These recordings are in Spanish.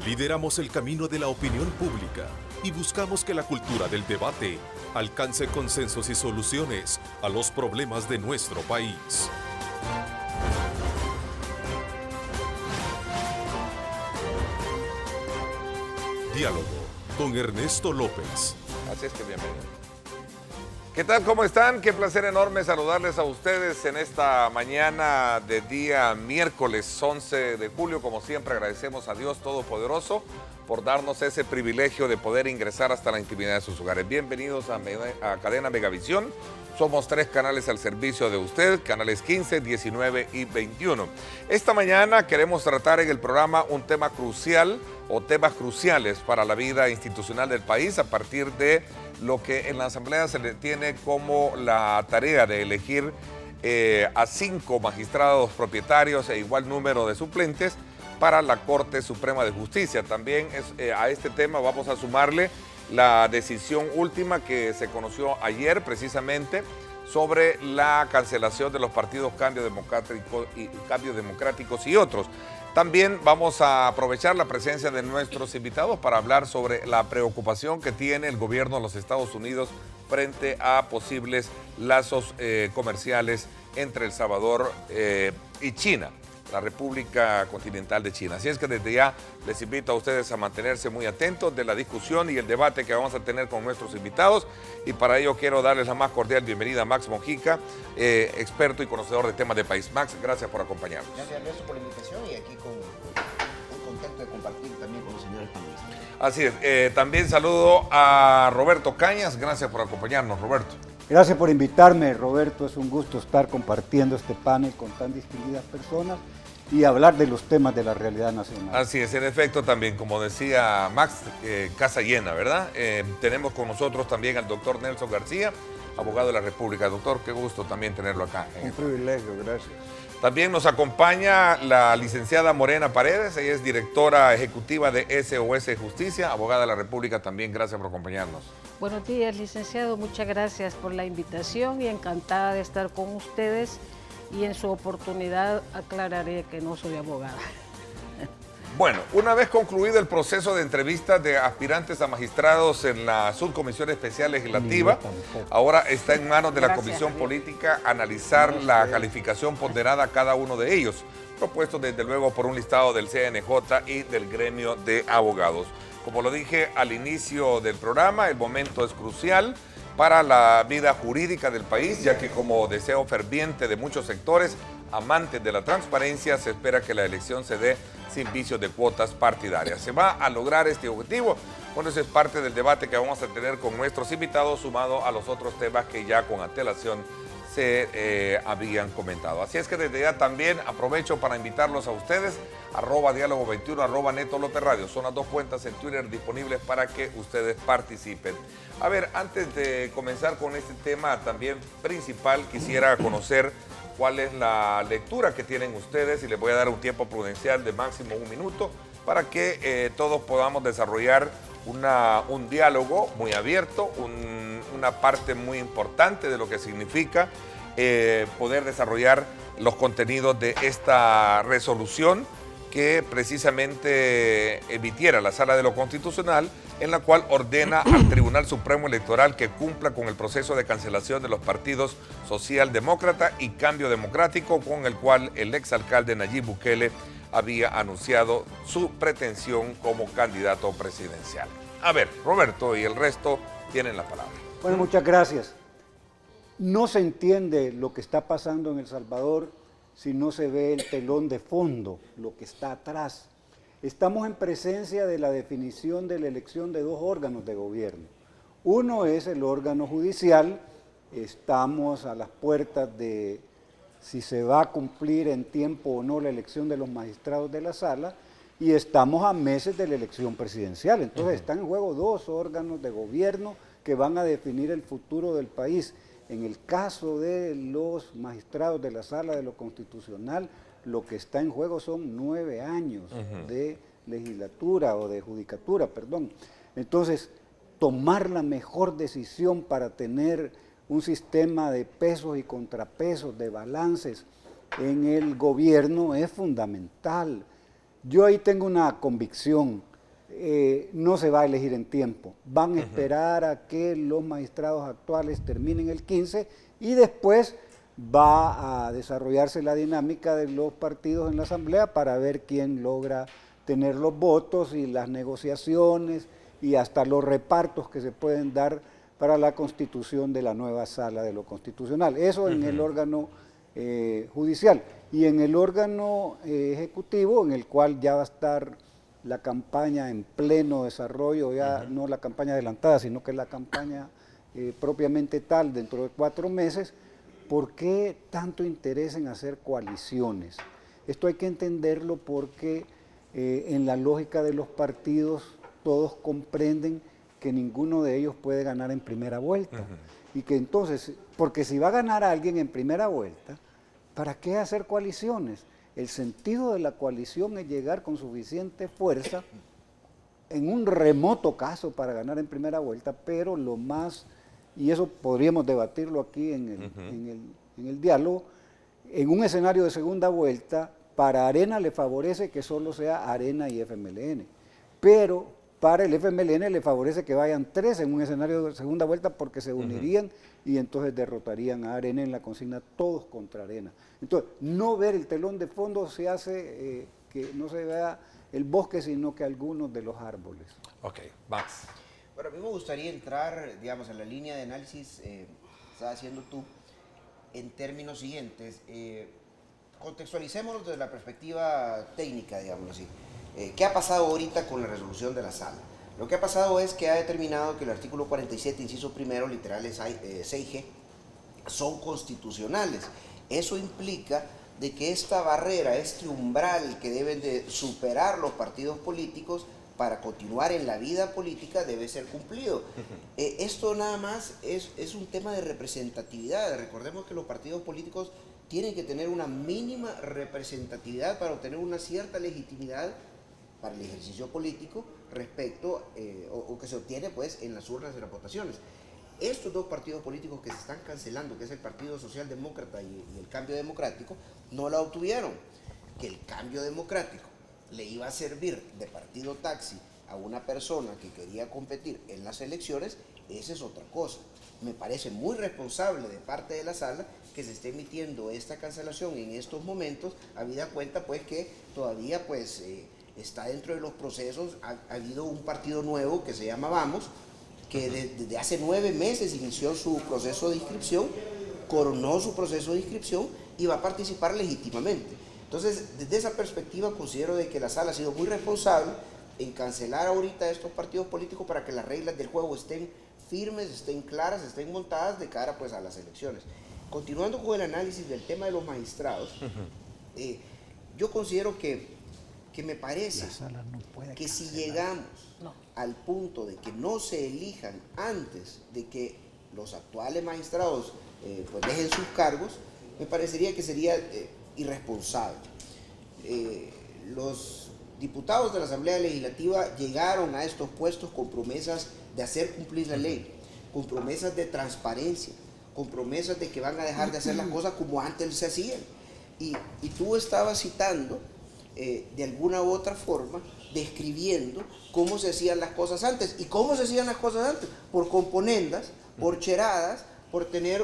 Lideramos el camino de la opinión pública y buscamos que la cultura del debate alcance consensos y soluciones a los problemas de nuestro país. Diálogo con Ernesto López. Así es que bienvenido. ¿Qué tal? ¿Cómo están? Qué placer enorme saludarles a ustedes en esta mañana de día miércoles 11 de julio. Como siempre agradecemos a Dios Todopoderoso por darnos ese privilegio de poder ingresar hasta la intimidad de sus hogares. Bienvenidos a Cadena Megavisión. Somos 3 canales al servicio de usted, canales 15, 19 y 21. Esta mañana queremos tratar en el programa un tema crucial o temas cruciales para la vida institucional del país a partir de lo que en la Asamblea se le tiene como la tarea de elegir a 5 magistrados propietarios e igual número de suplentes para la Corte Suprema de Justicia. También a este tema vamos a sumarle la decisión última que se conoció ayer precisamente sobre la cancelación de los partidos Cambio Democráticos y otros. También vamos a aprovechar la presencia de nuestros invitados para hablar sobre la preocupación que tiene el gobierno de los Estados Unidos frente a posibles lazos comerciales entre El Salvador y China, la República Continental de China. Así es que desde ya les invito a ustedes a mantenerse muy atentos de la discusión y el debate que vamos a tener con nuestros invitados, y para ello quiero darles la más cordial bienvenida a Max Mojica, experto y conocedor de temas de país. Max, gracias por acompañarnos. Gracias, Ernesto, por la invitación, y aquí muy contento de compartir también con los señores panelistas. Así es, también saludo a Roberto Cañas, gracias por acompañarnos, Roberto. Gracias por invitarme, Roberto. Es un gusto estar compartiendo este panel con tan distinguidas personas y hablar de los temas de la realidad nacional. Así es, en efecto también, como decía Max, casa llena, ¿verdad? Tenemos con nosotros también al doctor Nelson García, abogado de la República. Doctor, qué gusto también tenerlo acá. Un privilegio, gracias. También nos acompaña la licenciada Morena Paredes, ella es directora ejecutiva de SOS Justicia, abogada de la República también. Gracias por acompañarnos. Buenos días, licenciado, muchas gracias por la invitación y encantada de estar con ustedes, y en su oportunidad aclararé que no soy abogada. Bueno, una vez concluido el proceso de entrevistas de aspirantes a magistrados en la Subcomisión Especial Legislativa, ahora está en manos de la Comisión Política analizar la calificación ponderada a cada uno de ellos, propuesto desde luego por un listado del CNJ y del gremio de abogados. Como lo dije al inicio del programa, el momento es crucial para la vida jurídica del país, ya que como deseo ferviente de muchos sectores amantes de la transparencia, se espera que la elección se dé sin vicios de cuotas partidarias. Se va a lograr este objetivo. Bueno, eso es parte del debate que vamos a tener con nuestros invitados, sumado a los otros temas que ya con antelación se habían comentado. Así es que desde ya también aprovecho para invitarlos a ustedes, @diálogo21, @Neto López Radio. Son las 2 cuentas en Twitter disponibles para que ustedes participen. A ver, antes de comenzar con este tema también principal, quisiera conocer cuál es la lectura que tienen ustedes, y les voy a dar un tiempo prudencial de máximo 1 minuto para que todos podamos desarrollar un diálogo muy abierto, una parte muy importante de lo que significa poder desarrollar los contenidos de esta resolución que precisamente emitiera la Sala de lo Constitucional, en la cual ordena al Tribunal Supremo Electoral que cumpla con el proceso de cancelación de los partidos Socialdemócrata y Cambio Democrático, con el cual el exalcalde Nayib Bukele había anunciado su pretensión como candidato presidencial. A ver, Roberto y el resto tienen la palabra. Bueno, muchas gracias. No se entiende lo que está pasando en El Salvador si no se ve el telón de fondo, lo que está atrás. Estamos en presencia de la definición de la elección de 2 órganos de gobierno. Uno es el órgano judicial. Estamos a las puertas de si se va a cumplir en tiempo o no la elección de los magistrados de la sala, y estamos a meses de la elección presidencial. Entonces están en juego 2 órganos de gobierno que van a definir el futuro del país. En el caso de los magistrados de la Sala de lo Constitucional, lo que está en juego son 9 años de legislatura o de judicatura, perdón. Entonces, tomar la mejor decisión para tener un sistema de pesos y contrapesos, de balances en el gobierno es fundamental. Yo ahí tengo una convicción. no se va a elegir en tiempo. Van a esperar a que los magistrados actuales terminen el 15 y después va a desarrollarse la dinámica de los partidos en la asamblea para ver quién logra tener los votos y las negociaciones y hasta los repartos que se pueden dar para la constitución de la nueva sala de lo constitucional. Eso en el órgano judicial. Y en el órgano ejecutivo, en el cual ya va a estar la campaña en pleno desarrollo, ya no la campaña adelantada, sino que la campaña propiamente tal dentro de 4 meses. ¿Por qué tanto interés en hacer coaliciones? Esto hay que entenderlo porque en la lógica de los partidos todos comprenden que ninguno de ellos puede ganar en primera vuelta. Y que entonces, porque si va a ganar alguien en primera vuelta, ¿para qué hacer coaliciones? El sentido de la coalición es llegar con suficiente fuerza en un remoto caso para ganar en primera vuelta, pero lo más, y eso podríamos debatirlo aquí en el diálogo, en un escenario de segunda vuelta, para Arena le favorece que solo sea Arena y FMLN, pero para el FMLN le favorece que vayan 3 en un escenario de segunda vuelta porque se unirían y entonces derrotarían a Arena en la consigna todos contra Arena. Entonces, no ver el telón de fondo se hace que no se vea el bosque, sino que algunos de los árboles. Ok, Max. Bueno, a mí me gustaría entrar, digamos, en la línea de análisis que estás haciendo tú, en términos siguientes. Contextualicémoslo desde la perspectiva técnica, digamos así. ¿Qué ha pasado ahorita con la resolución de la sala? Lo que ha pasado es que ha determinado que el artículo 47, inciso primero, literales 6G, son constitucionales. Eso implica de que esta barrera, este umbral que deben de superar los partidos políticos para continuar en la vida política debe ser cumplido. Esto nada más es un tema de representatividad. Recordemos que los partidos políticos tienen que tener una mínima representatividad para obtener una cierta legitimidad para el ejercicio político respecto, o que se obtiene pues en las urnas de las votaciones. Estos 2 partidos políticos que se están cancelando, que es el Partido Socialdemócrata y el Cambio Democrático, no la obtuvieron. Que el Cambio Democrático le iba a servir de partido taxi a una persona que quería competir en las elecciones, esa es otra cosa. Me parece muy responsable de parte de la sala que se esté emitiendo esta cancelación en estos momentos, habida cuenta pues que todavía pues está dentro de los procesos. Ha habido un partido nuevo que se llama Vamos, que desde hace 9 meses inició su proceso de inscripción, coronó su proceso de inscripción y va a participar legítimamente. Entonces, desde esa perspectiva considero de que la sala ha sido muy responsable en cancelar ahorita estos partidos políticos para que las reglas del juego estén firmes, estén claras, estén montadas de cara pues a las elecciones. Continuando con el análisis del tema de los magistrados, yo considero que me parece que si llegamos al punto de que no se elijan antes de que los actuales magistrados pues dejen sus cargos, me parecería que sería irresponsable. Los diputados de la Asamblea Legislativa llegaron a estos puestos con promesas de hacer cumplir la ley, con promesas de transparencia, con promesas de que van a dejar de hacer las cosas como antes se hacían. Y tú estabas citando de alguna u otra forma, describiendo cómo se hacían las cosas antes. ¿Y cómo se hacían las cosas antes? Por componendas, por cheradas, por tener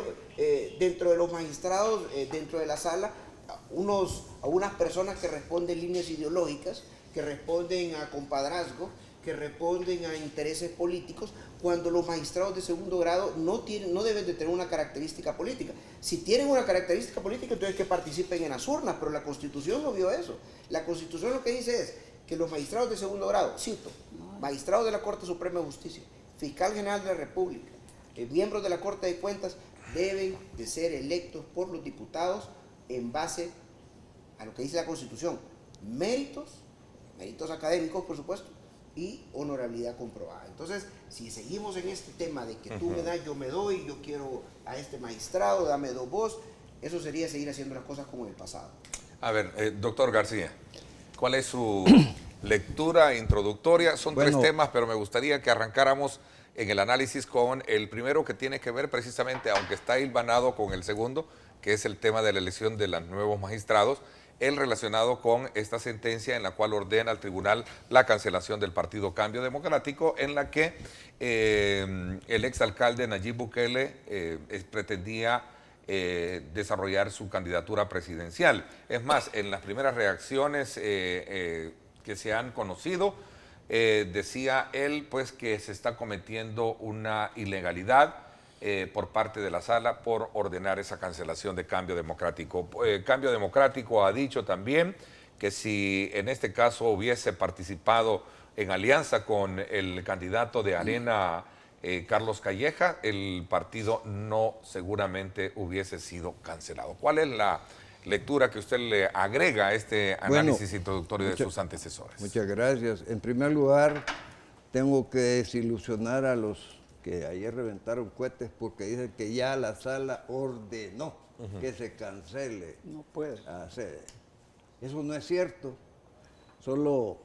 dentro de los magistrados, dentro de la sala, a unas personas que responden líneas ideológicas, que responden a compadrazgo, que responden a intereses políticos, cuando los magistrados de segundo grado no deben de tener una característica política. Si tienen una característica política, entonces que participen en las urnas, pero la Constitución no vio eso. La Constitución lo que dice es que los magistrados de segundo grado, cito, magistrados de la Corte Suprema de Justicia, fiscal general de la República, miembros de la Corte de Cuentas, deben de ser electos por los diputados en base a lo que dice la Constitución, méritos académicos, por supuesto, y honorabilidad comprobada. Entonces, si seguimos en este tema de que tú me das, yo me doy, yo quiero a este magistrado, dame 2 vos, eso sería seguir haciendo las cosas como en el pasado. A ver, doctor García, ¿cuál es su lectura introductoria? Son 3 temas, pero me gustaría que arrancáramos en el análisis con el primero, que tiene que ver precisamente, aunque está hilvanado con el segundo, que es el tema de la elección de los nuevos magistrados. el relacionado con esta sentencia en la cual ordena al tribunal la cancelación del partido Cambio Democrático, en la que el exalcalde Nayib Bukele pretendía desarrollar su candidatura presidencial. Es más, en las primeras reacciones que se han conocido, decía él pues que se está cometiendo una ilegalidad por parte de la sala por ordenar esa cancelación de Cambio Democrático. Cambio Democrático ha dicho también que si en este caso hubiese participado en alianza con el candidato de Arena, Carlos Calleja, el partido no seguramente hubiese sido cancelado. ¿Cuál es la lectura que usted le agrega a este análisis introductorio de sus antecesores? Muchas gracias. En primer lugar, tengo que desilusionar a los que ayer reventaron cohetes porque dicen que ya la sala ordenó que se cancele. No puede. Eso no es cierto. Solo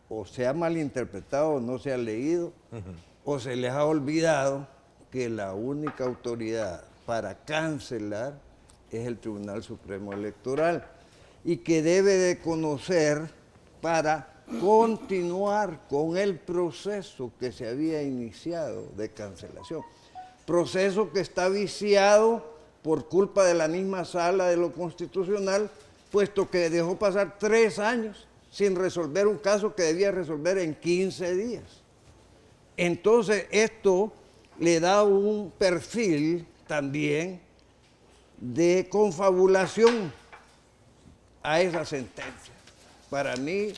o se ha malinterpretado o no se ha leído, o se les ha olvidado que la única autoridad para cancelar es el Tribunal Supremo Electoral y que debe de conocer para continuar con el proceso que se había iniciado de cancelación. Proceso que está viciado por culpa de la misma Sala de lo Constitucional, puesto que dejó pasar 3 años sin resolver un caso que debía resolver en 15 días. Entonces, esto le da un perfil también de confabulación a esa sentencia. Para mí,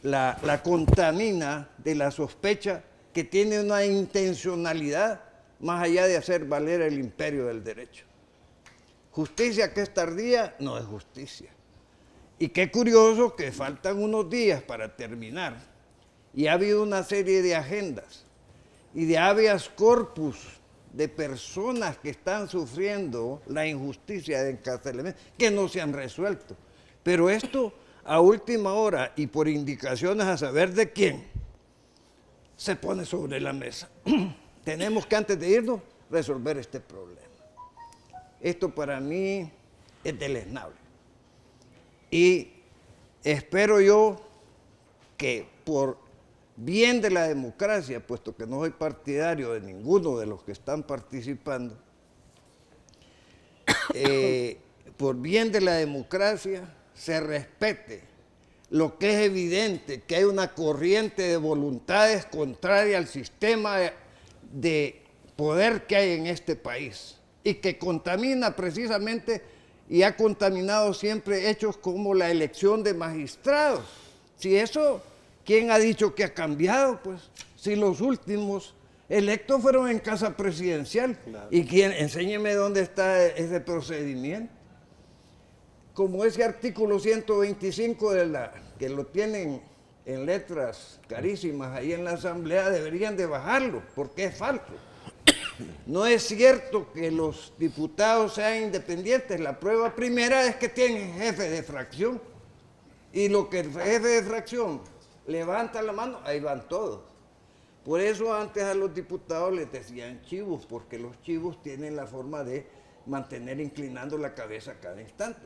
la contamina de la sospecha que tiene una intencionalidad más allá de hacer valer el imperio del derecho. Justicia que es tardía no es justicia. Y qué curioso que faltan unos días para terminar y ha habido una serie de agendas y de habeas corpus de personas que están sufriendo la injusticia de encarcelamiento que no se han resuelto. Pero esto a última hora y por indicaciones a saber de quién se pone sobre la mesa. Tenemos que antes de irnos resolver este problema. Esto para mí es deleznable. Y espero yo que por bien de la democracia, puesto que no soy partidario de ninguno de los que están participando, por bien de la democracia se respete lo que es evidente, que hay una corriente de voluntades contraria al sistema de poder que hay en este país y que contamina precisamente y ha contaminado siempre hechos como la elección de magistrados. Si eso, ¿quién ha dicho que ha cambiado? Pues si los últimos electos fueron en casa presidencial. Claro. ¿Y quién? Enséñeme dónde está ese procedimiento. Como ese artículo 125 que lo tienen en letras carísimas ahí en la Asamblea, deberían de bajarlo, porque es falso. No es cierto que los diputados sean independientes. La prueba primera es que tienen jefe de fracción. Y lo que el jefe de fracción levanta la mano, ahí van todos. Por eso antes a los diputados les decían chivos, porque los chivos tienen la forma de mantener inclinando la cabeza a cada instante.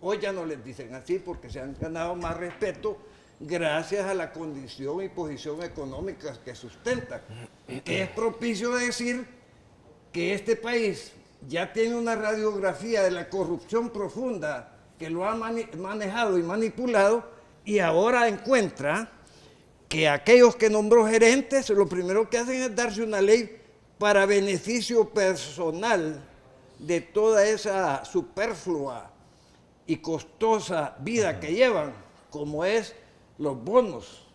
Hoy ya no les dicen así porque se han ganado más respeto gracias a la condición y posición económica que sustentan. Que es propicio decir que este país ya tiene una radiografía de la corrupción profunda que lo ha manejado y manipulado y ahora encuentra que aquellos que nombró gerentes lo primero que hacen es darse una ley para beneficio personal de toda esa superflua y costosa vida que llevan, como es los bonos.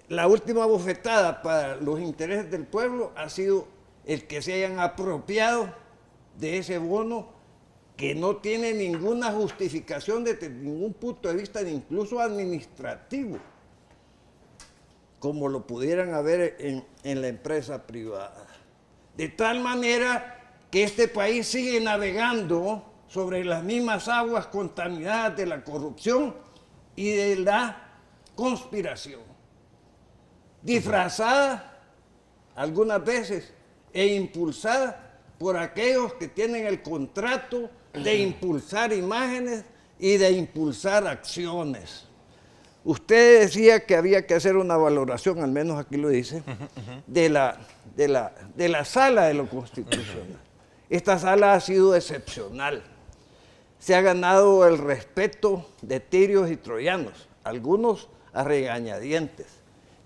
La última bofetada para los intereses del pueblo ha sido el que se hayan apropiado de ese bono que no tiene ninguna justificación desde ningún punto de vista, incluso administrativo, como lo pudieran haber en la empresa privada. De tal manera que este país sigue navegando sobre las mismas aguas contaminadas de la corrupción y de la conspiración, disfrazada algunas veces e impulsada por aquellos que tienen el contrato de impulsar imágenes y de impulsar acciones. Usted decía que había que hacer una valoración, al menos aquí lo dice, de la sala de lo constitucional. Esta sala ha sido excepcional. Se ha ganado el respeto de tirios y troyanos, algunos a regañadientes,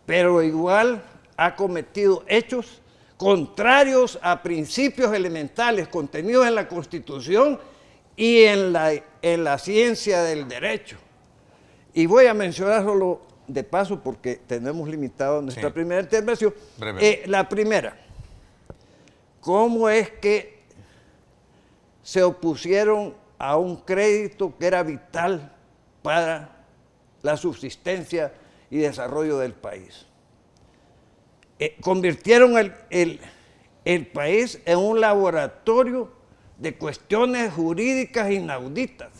pero igual ha cometido hechos contrarios a principios elementales contenidos en la Constitución y en la ciencia del derecho. Y voy a mencionar solo de paso porque tenemos limitado nuestra primera intervención. La primera, ¿cómo es que se opusieron a un crédito que era vital para la subsistencia y desarrollo del país? Convirtieron el país en un laboratorio de cuestiones jurídicas inauditas,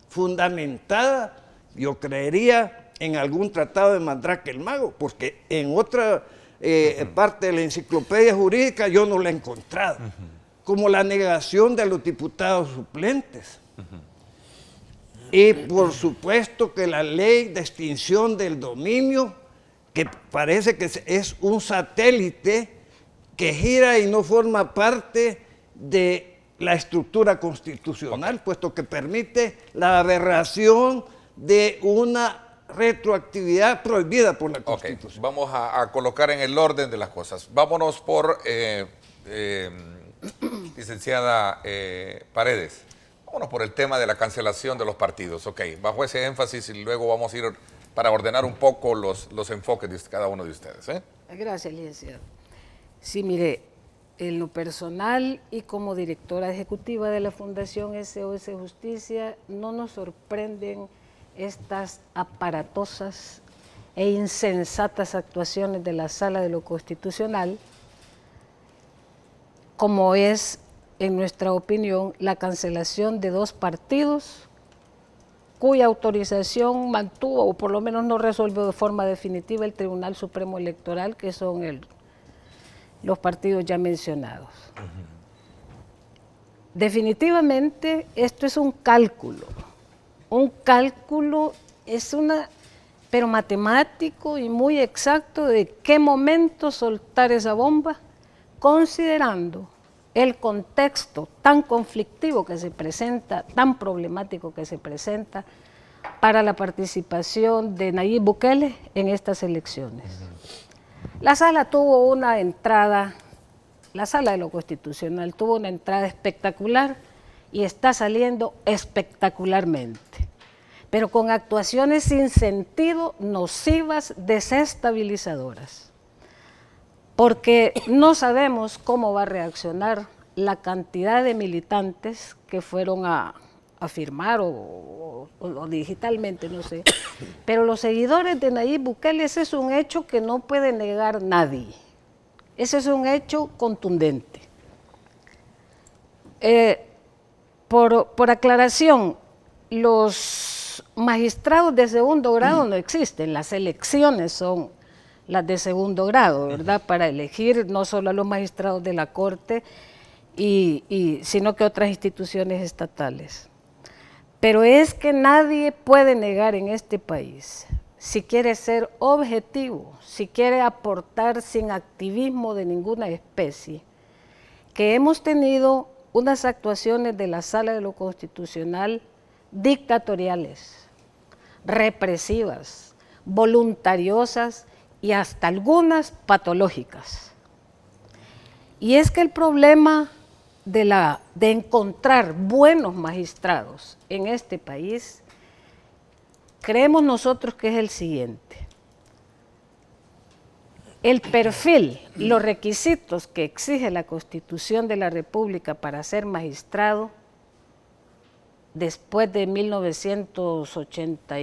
fundamentadas, yo creería, en algún tratado de Mandrake el Mago, porque en otra parte de la enciclopedia jurídica yo no la he encontrado, como la negación de los diputados suplentes. Y por supuesto que la ley de extinción del dominio, que parece que es un satélite que gira y no forma parte de la estructura constitucional, puesto que permite la aberración de una retroactividad prohibida por la Constitución. Vamos a colocar en el orden de las cosas. Vámonos por, licenciada Paredes, vámonos por el tema de la cancelación de los partidos. Bajo ese énfasis y luego vamos a ir para ordenar un poco los enfoques de cada uno de ustedes. Gracias, licenciado. Sí, mire, en lo personal y como directora ejecutiva de la Fundación SOS Justicia, no nos sorprenden estas aparatosas e insensatas actuaciones de la Sala de lo Constitucional, como es, en nuestra opinión, la cancelación de 2 partidos cuya autorización mantuvo, o por lo menos no resolvió de forma definitiva, el Tribunal Supremo Electoral, que son los partidos ya mencionados. Definitivamente esto es un cálculo es pero matemático y muy exacto de qué momento soltar esa bomba, considerando el contexto tan conflictivo que se presenta, tan problemático que se presenta para la participación de Nayib Bukele en estas elecciones. La sala tuvo una entrada, la Sala de lo Constitucional tuvo una entrada espectacular y está saliendo espectacularmente, pero con actuaciones sin sentido, nocivas, desestabilizadoras, porque no sabemos cómo va a reaccionar la cantidad de militantes que fueron a firmar o digitalmente, no sé, pero los seguidores de Nayib Bukele, ese es un hecho que no puede negar nadie, ese es un hecho contundente. Por aclaración, los magistrados de segundo grado no existen, las elecciones son las de segundo grado, ¿verdad? Para elegir no solo a los magistrados de la Corte, sino que otras instituciones estatales. Pero es que nadie puede negar en este país, si quiere ser objetivo, si quiere aportar sin activismo de ninguna especie, que hemos tenido unas actuaciones de la Sala de lo Constitucional dictatoriales, represivas, voluntariosas y hasta algunas patológicas. Y es que el problema de encontrar buenos magistrados en este país, creemos nosotros que es el siguiente. El perfil, los requisitos que exige la Constitución de la República para ser magistrado, después de 1980,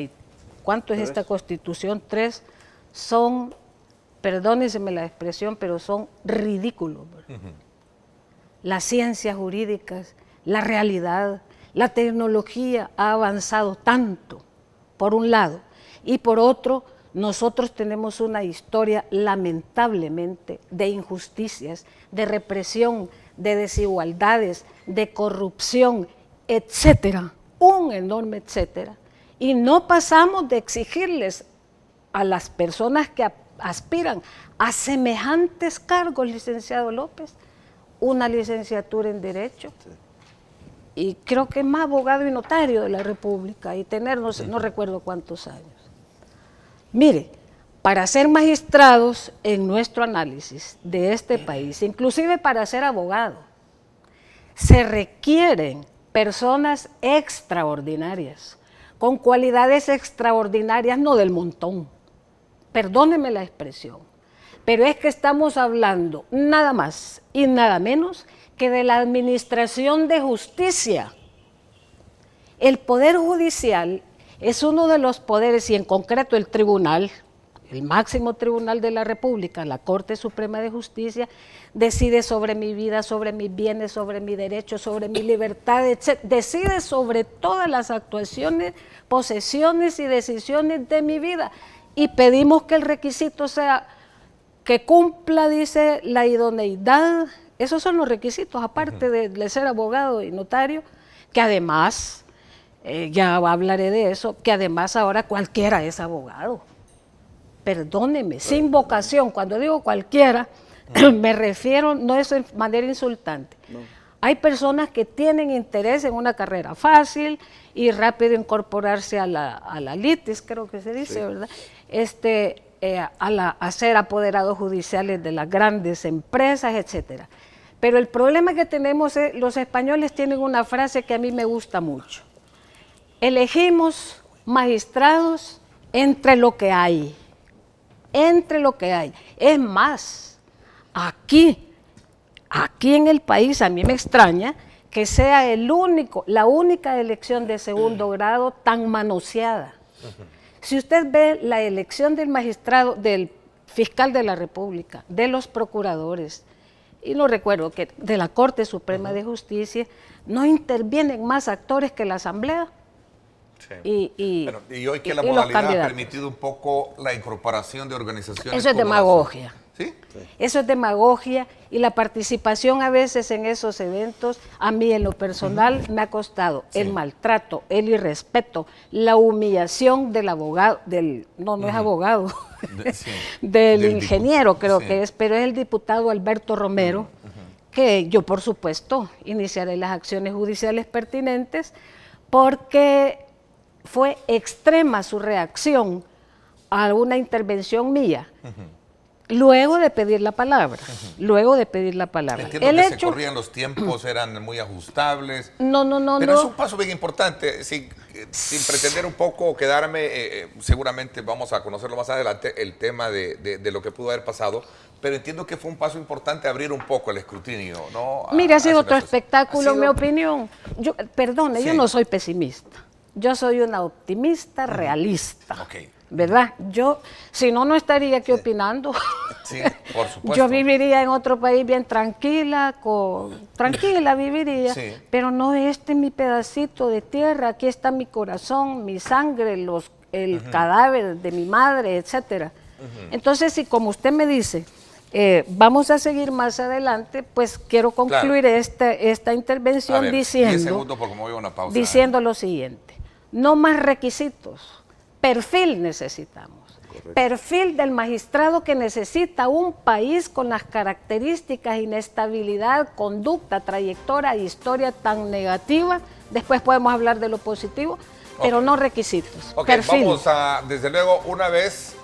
¿cuánto es esta Constitución? 3, son, perdónenme la expresión, pero son ridículos. Las ciencias jurídicas, la realidad, la tecnología ha avanzado tanto, por un lado, y por otro, nosotros tenemos una historia lamentablemente de injusticias, de represión, de desigualdades, de corrupción, etcétera, un enorme etcétera, y no pasamos de exigirles a las personas que aspiran a semejantes cargos, licenciado López, una licenciatura en Derecho, y creo que es más abogado y notario de la República, y tener no recuerdo cuántos años. Mire, para ser magistrados en nuestro análisis de este país, inclusive para ser abogado, se requieren personas extraordinarias, con cualidades extraordinarias, no del montón. Perdóneme la expresión, pero es que estamos hablando nada más y nada menos que de la administración de justicia. El Poder Judicial es uno de los poderes, y en concreto el tribunal, el máximo tribunal de la República, la Corte Suprema de Justicia, decide sobre mi vida, sobre mis bienes, sobre mi derecho, sobre mi libertad, etc. Decide sobre todas las actuaciones, posesiones y decisiones de mi vida. Y pedimos que el requisito sea que cumpla, dice, la idoneidad. Esos son los requisitos, aparte de ser abogado y notario, que además, ya hablaré de eso, que además ahora cualquiera es abogado. Perdóneme, sin vocación. Cuando digo cualquiera, me refiero, no es de manera insultante. No. Hay personas que tienen interés en una carrera fácil y rápido incorporarse a la litis, creo que se dice, sí, ¿verdad? A ser apoderados judiciales de las grandes empresas, etcétera. Pero el problema que tenemos es, los españoles tienen una frase que a mí me gusta mucho. Elegimos magistrados entre lo que hay. Entre lo que hay. Es más, aquí en el país, a mí me extraña que sea la única elección de segundo grado tan manoseada. Si usted ve la elección del magistrado, del fiscal de la República, de los procuradores, y no recuerdo que de la Corte Suprema de Justicia, no intervienen más actores que la Asamblea. Sí. Y hoy que la modalidad ha permitido un poco la incorporación de organizaciones. Eso es demagogia. ¿Sí? Eso es demagogia, y la participación a veces en esos eventos, a mí en lo personal me ha costado el maltrato, el irrespeto, la humillación del abogado, no es abogado, del ingeniero creo que es, pero es el diputado Alberto Romero, que yo por supuesto iniciaré las acciones judiciales pertinentes, porque fue extrema su reacción a una intervención mía. Luego de pedir la palabra, Entiendo que se corrían los tiempos, eran muy ajustables. Pero es un paso bien importante, sin pretender un poco quedarme, seguramente vamos a conocerlo más adelante, el tema de lo que pudo haber pasado, pero entiendo que fue un paso importante abrir un poco el escrutinio, ¿no? Mira, ha sido otro espectáculo, en mi opinión. Yo no soy pesimista, yo soy una optimista realista. ¿Verdad? Yo, si no estaría aquí opinando. Sí, por supuesto. Yo viviría en otro país bien tranquila viviría, pero no mi pedacito de tierra, aquí está mi corazón, mi sangre, el cadáver de mi madre, etcétera. Entonces, si como usted me dice, vamos a seguir más adelante, pues quiero concluir esta intervención diciendo lo siguiente: no más requisitos. Perfil necesitamos. Correcto. Perfil del magistrado que necesita un país con las características, inestabilidad, conducta, trayectoria e historia tan negativa. Después podemos hablar de lo positivo, pero no requisitos. Perfil. Vamos a, desde luego, una vez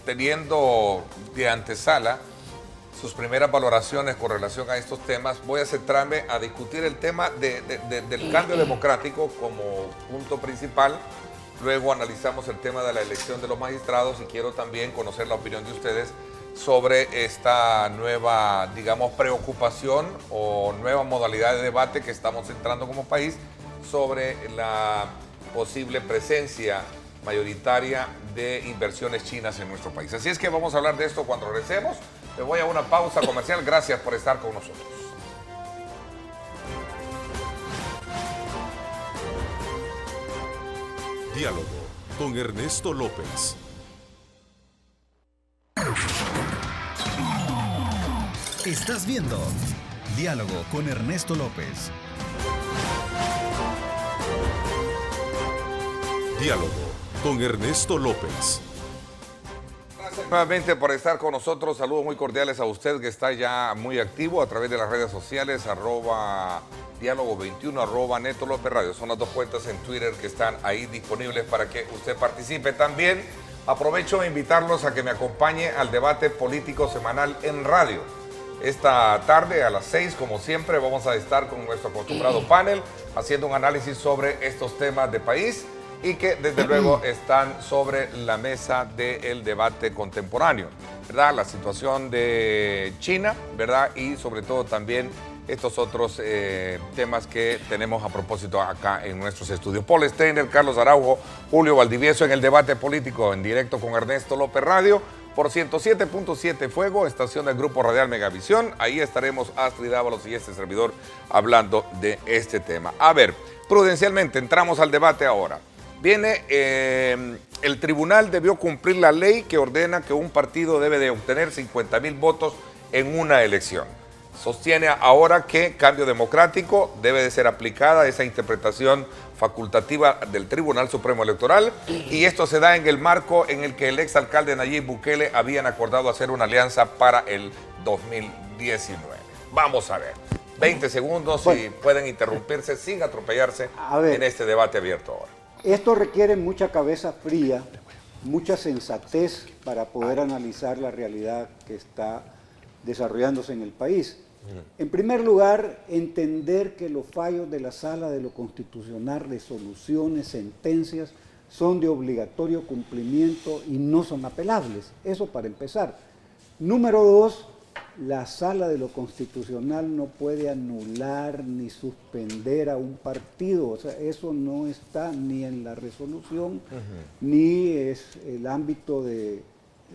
teniendo de antesala sus primeras valoraciones con relación a estos temas, voy a centrarme a discutir el tema del cambio democrático como punto principal. Luego analizamos el tema de la elección de los magistrados y quiero también conocer la opinión de ustedes sobre esta nueva, digamos, preocupación o nueva modalidad de debate que estamos entrando como país sobre la posible presencia mayoritaria de inversiones chinas en nuestro país. Así es que vamos a hablar de esto cuando regresemos. Me voy a una pausa comercial. Gracias por estar con nosotros. Diálogo con Ernesto López. Estás viendo Diálogo con Ernesto López. Diálogo con Ernesto López. Gracias nuevamente por estar con nosotros. Saludos muy cordiales a usted que está ya muy activo a través de las redes sociales, @diálogo21, @Neto López Radio. Son las dos cuentas en Twitter que están ahí disponibles para que usted participe también. Aprovecho de invitarlos a que me acompañe al debate político semanal en radio. Esta tarde a las 6, como siempre, vamos a estar con nuestro acostumbrado panel haciendo un análisis sobre estos temas de país y que desde luego están sobre la mesa del debate contemporáneo, ¿verdad? La situación de China, ¿verdad? Y sobre todo también estos otros temas que tenemos a propósito acá en nuestros estudios. Paul Steiner, Carlos Araujo, Julio Valdivieso en el debate político en directo con Ernesto López Radio. Por 107.7 Fuego, estación del Grupo Radial Megavisión. Ahí estaremos Astrid Dávalos y este servidor hablando de este tema. A ver, prudencialmente, entramos al debate ahora. Viene, el tribunal debió cumplir la ley que ordena que un partido debe de obtener 50,000 votos en una elección. Sostiene ahora que Cambio Democrático debe de ser aplicada esa interpretación facultativa del Tribunal Supremo Electoral, y esto se da en el marco en el que el exalcalde Nayib Bukele habían acordado hacer una alianza para el 2019. Vamos a ver, 20 segundos y pueden interrumpirse sin atropellarse en este debate abierto ahora. Esto requiere mucha cabeza fría, mucha sensatez para poder analizar la realidad que está desarrollándose en el país. En primer lugar, entender que los fallos de la Sala de lo Constitucional, resoluciones, sentencias, son de obligatorio cumplimiento y no son apelables. Eso para empezar. Número dos, la Sala de lo Constitucional no puede anular ni suspender a un partido. O sea, eso no está ni en la resolución, ni es el ámbito de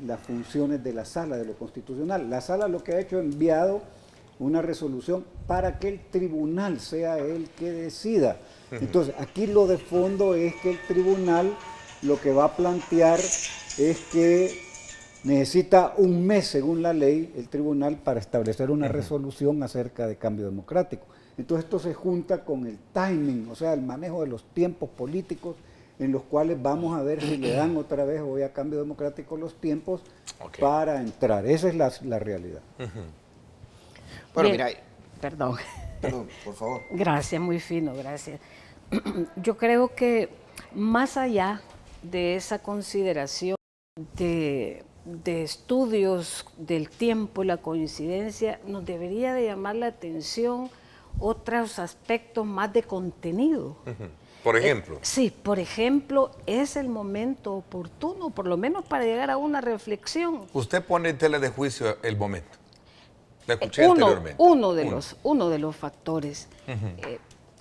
las funciones de la Sala de lo Constitucional. La Sala lo que ha hecho es enviado una resolución para que el tribunal sea el que decida. Entonces, aquí lo de fondo es que el tribunal lo que va a plantear es que necesita un mes, según la ley, el tribunal para establecer una resolución acerca de Cambio Democrático. Entonces, esto se junta con el timing, o sea, el manejo de los tiempos políticos en los cuales vamos a ver si le dan otra vez hoy a Cambio Democrático los tiempos para entrar. Esa es la realidad. Bueno, Bien, mira, perdón, por favor. Gracias, muy fino, gracias. Yo creo que más allá de esa consideración de estudios del tiempo y la coincidencia, nos debería de llamar la atención otros aspectos más de contenido. Por ejemplo. Sí, por ejemplo, es el momento oportuno, por lo menos para llegar a una reflexión. Usted pone en tela de juicio el momento. La escuché anteriormente. Uno de los factores.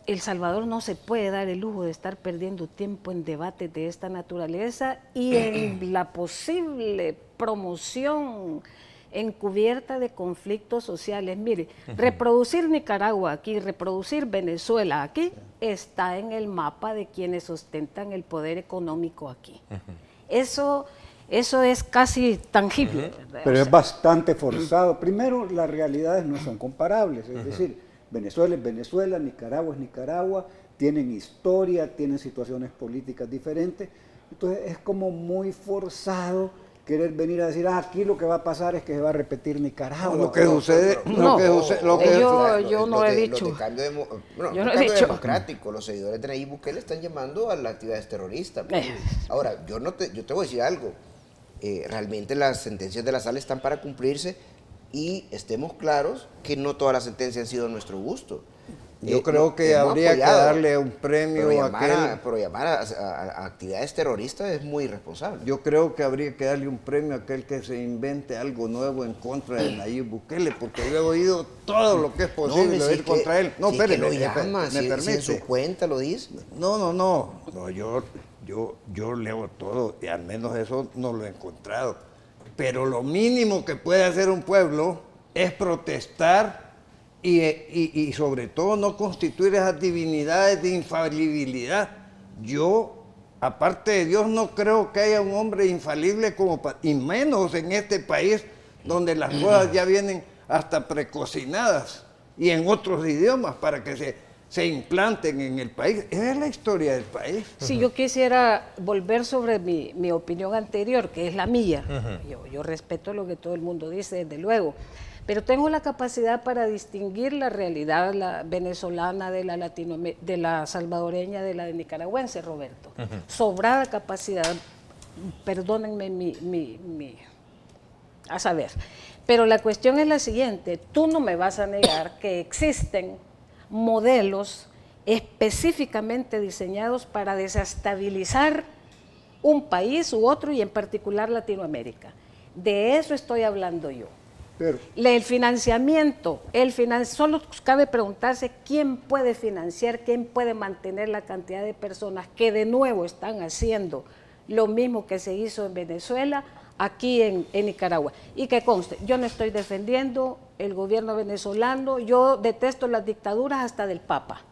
El Salvador no se puede dar el lujo de estar perdiendo tiempo en debates de esta naturaleza y en la posible promoción encubierta de conflictos sociales. Mire, reproducir Nicaragua aquí, reproducir Venezuela aquí, está en el mapa de quienes ostentan el poder económico aquí. Eso es casi tangible. Pero es bastante forzado. Primero, las realidades no son comparables, es decir, Venezuela es Venezuela, Nicaragua es Nicaragua, tienen historia, tienen situaciones políticas diferentes, entonces es como muy forzado querer venir a decir, aquí lo que va a pasar es que se va a repetir Nicaragua. Lo que sucede, yo no he dicho. Yo no he dicho. Democrático, los seguidores de Nayib Bukele están llamando a las actividades terroristas. Ahora, yo te voy a decir algo. Realmente las sentencias de la sala están para cumplirse y estemos claros que no todas las sentencias han sido a nuestro gusto. Yo creo que habría que darle un premio pero llamar a actividades terroristas es muy irresponsable. Yo creo que habría que darle un premio a aquel que se invente algo nuevo en contra de Nayib Bukele, porque yo he oído todo lo que es posible oír contra él. No, espéreme, lo llama, me permite. Si en su cuenta lo dice. No, yo leo todo y al menos eso no lo he encontrado. Pero lo mínimo que puede hacer un pueblo es protestar y sobre todo no constituir esas divinidades de infalibilidad. Yo, aparte de Dios, no creo que haya un hombre infalible y menos en este país donde las cosas ya vienen hasta precocinadas y en otros idiomas para que se implanten en el país. Esa es la historia del país. Si yo quisiera volver sobre mi opinión anterior, que es la mía, yo respeto lo que todo el mundo dice, desde luego, pero tengo la capacidad para distinguir la realidad la venezolana de de la salvadoreña, de la de nicaragüense, Roberto. Sobrada capacidad, perdónenme a saber. Pero la cuestión es la siguiente, tú no me vas a negar que existen modelos específicamente diseñados para desestabilizar un país u otro y en particular Latinoamérica. De eso estoy hablando yo. Pero El financiamiento, solo cabe preguntarse quién puede financiar, quién puede mantener la cantidad de personas que de nuevo están haciendo lo mismo que se hizo en Venezuela, aquí en Nicaragua. Y que conste, yo no estoy defendiendo el gobierno venezolano, yo detesto las dictaduras hasta del Papa.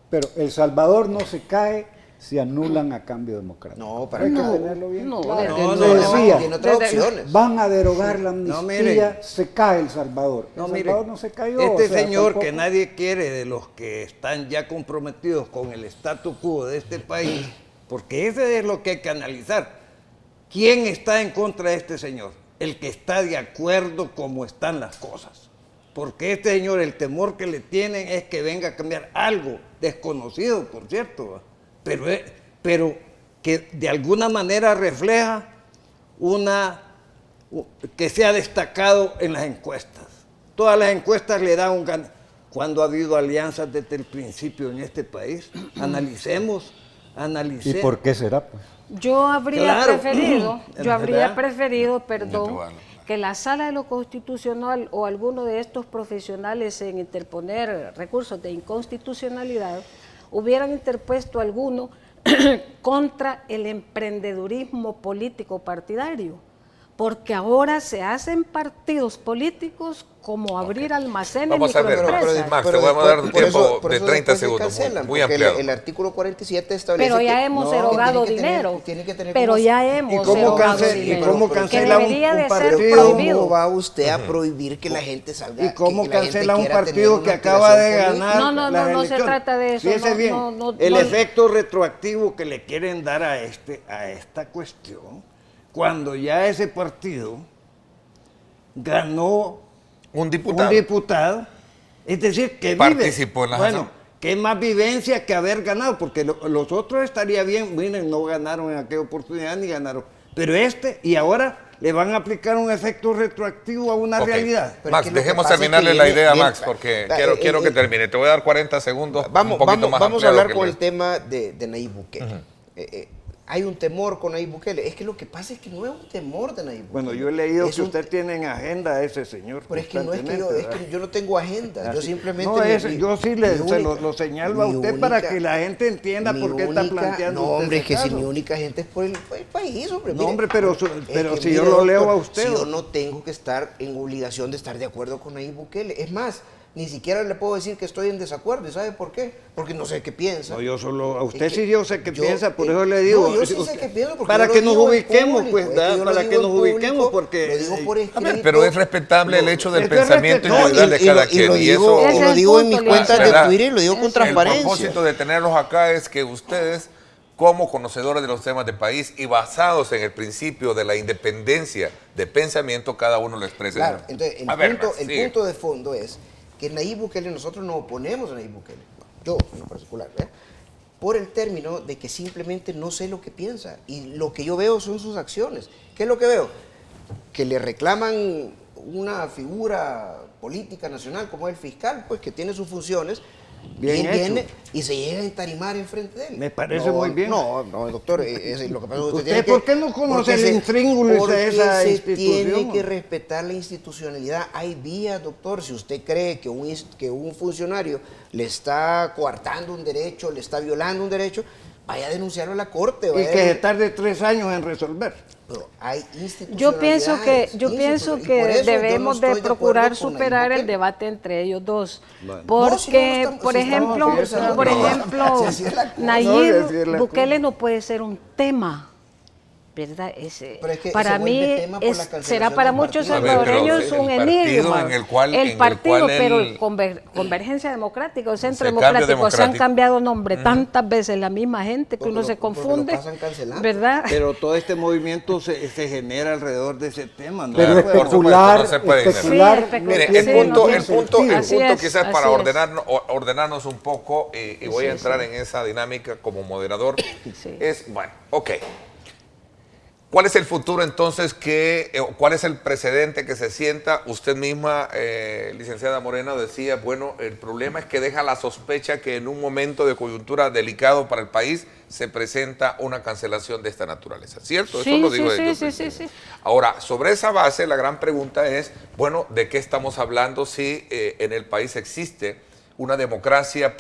Pero El Salvador no se cae si anulan a Cambio Democrático. No, para hay que nada. tenerlo bien No, claro. no, Se no, decía, tiene otras opciones. van a derogar la amnistía, miren. se cae El Salvador. No, El mire, Salvador no se cayó. este o sea, señor tampoco- que nadie quiere, de los que están ya comprometidos con el statu quo de este país, porque ese es lo que hay que analizar. ¿Quién está en contra de este señor? El que está de acuerdo como están las cosas. Porque este señor, el temor que le tienen es que venga a cambiar algo desconocido, por cierto, pero que de alguna manera refleja que se ha destacado en las encuestas. Todas las encuestas le dan un gan. Cuando ha habido alianzas desde el principio en este país, analicemos. ¿Y por qué será? Pues? Yo habría Claro. preferido, perdón, que la Sala de lo Constitucional o alguno de estos profesionales en interponer recursos de inconstitucionalidad hubieran interpuesto alguno contra el emprendedurismo político partidario, porque ahora se hacen partidos políticos como abrir almacenes, Vamos a ver, microempresas. Max, te voy a dar un tiempo por de eso 30 después se segundos, cancelan, muy porque ampliado. el artículo 47 establece Pero ya que- hemos no, que erogado tiene que tener- dinero. tiene que tener Pero como- ya hemos ¿Y cómo erogado cancela- y dinero. cómo Que cancela un debería de ser partido? prohibido. ¿Cómo va usted a prohibir que la gente salga? ¿Y cómo que la gente cancela un quiera tener partido una que acaba de aspiración política? ganar? No, las no se elecciones? trata de eso, Fíjese no, bien, no, el no. efecto retroactivo que le quieren dar a esta cuestión, cuando ya ese partido ganó Un diputado. un diputado, es decir, que Participó en la bueno, asamblea. que es más vivencia que haber ganado, porque los otros estaría bien, miren, no ganaron en aquella oportunidad ni ganaron, pero y ahora le van a aplicar un efecto retroactivo a una Ok. realidad. Pero Max, es que lo que dejemos pasa es que terminarle la viene- idea a viene- Max, porque va, quiero que termine. Te voy a dar 40 segundos, un poquito más Vamos a ampliado hablar que con el el tema de Nayib Bukele. Hay un temor con Nayib Bukele. Es que lo que pasa es que no es un temor de Nayib Bukele. Bueno, yo he leído Es que un- usted tiene en agenda a ese señor. Pero es que no es que yo, constantemente, yo no tengo agenda. Yo Así. simplemente. No, yo sí se lo única- señalo a mi usted para única- que la gente entienda mi por qué está única- planteando No, usted hombre, es ese que si caso. mi única gente es por el país, hombre. No, mire. hombre, pero Es que, si yo mire, lo leo doctor, a usted. Si yo no tengo que estar en obligación de estar de acuerdo con Nayib Bukele. Es más, ni siquiera le puedo decir que estoy en desacuerdo. ¿Y sabe por qué? Porque no sé qué piensa. No, yo solo, a usted Es que sí yo sé que yo- piensa, por eso le digo. No, yo sí sé que pienso porque para yo que lo nos digo en ubiquemos, público, pues, es que ¿verdad? yo lo Para digo que en nos público, ubiquemos, porque. lo digo por A escrito. ver, pero es respetable el hecho del es que es pensamiento respetable. individual de cada y quien. lo y digo, eso, Ese y es lo el digo en mis punto, cuentas ¿verdad? de Twitter y lo digo con el transparencia. propósito de tenerlos acá es que ustedes, como conocedores de los temas del país y basados en el principio de la independencia de pensamiento, cada uno lo exprese. Claro, entonces A ver, Max, el sigue. punto de fondo es que Nayib Bukele, nosotros nos oponemos a Nayib Bukele, yo en lo particular, ¿verdad? Por el término de que simplemente no sé lo que piensa y lo que yo veo son sus acciones. ¿Qué es lo que veo? Que le reclaman una figura política nacional como el fiscal, pues que tiene sus funciones, Bien y él hecho. viene y se llega a entarimar enfrente de él. Me parece muy bien. No, doctor, lo que pasa es que ¿Usted tiene por qué no conoce porque el intríngulis de porque esa se institución? tiene que respetar la institucionalidad. Hay vías, doctor. Si usted cree que un funcionario le está coartando un derecho, le está violando un derecho, vaya a denunciarlo a la corte. Y vaya que a- se tarde 3 años en resolver. Pero hay institucionalidades. Yo pienso y por que eso yo no debemos estoy de acuerdo procurar con superar Nayib el Bukele. debate entre ellos dos. Bueno. No, si no, Porque, estamos- por si estamos ejemplo, conversando, no, si así es la cosa. Nayib No, si así es la Bukele cosa. no puede ser un tema. ¿verdad? Pero es que para se vuelve mí tema por la cancelación será para del muchos partido. salvadoreños A ver, pero un el partido enigma. en el cual- el en el partido, cual pero el- Convergencia Democrática o Centro Ese cambio Democrático se han democrático. cambiado nombre tantas veces, la misma gente que Porque uno lo- se porque lo confunde, pasan cancelando. ¿verdad? Pero todo este movimiento se genera alrededor de ese tema, ¿no? Pero Claro, por especular, supuesto, no se puede ignorar. especular Sí, no especular. Mire, tiene el Sí, punto, no el tiene punto, sentido. el Así punto es, quizás para así es. ordenarnos un poco y voy a Sí, entrar sí. en esa dinámica como moderador, Sí. es, bueno, ok. ¿Cuál es el futuro entonces cuál es el precedente que se sienta? Usted misma, licenciada Moreno, decía, bueno, el problema es que deja la sospecha que en un momento de coyuntura delicado para el país se presenta una cancelación de esta naturaleza, ¿cierto? Sí, Eso lo digo sí, desde sí, el sí, principio. sí. Ahora, sobre esa base, la gran pregunta es, bueno, ¿de qué estamos hablando si en el país existe una democracia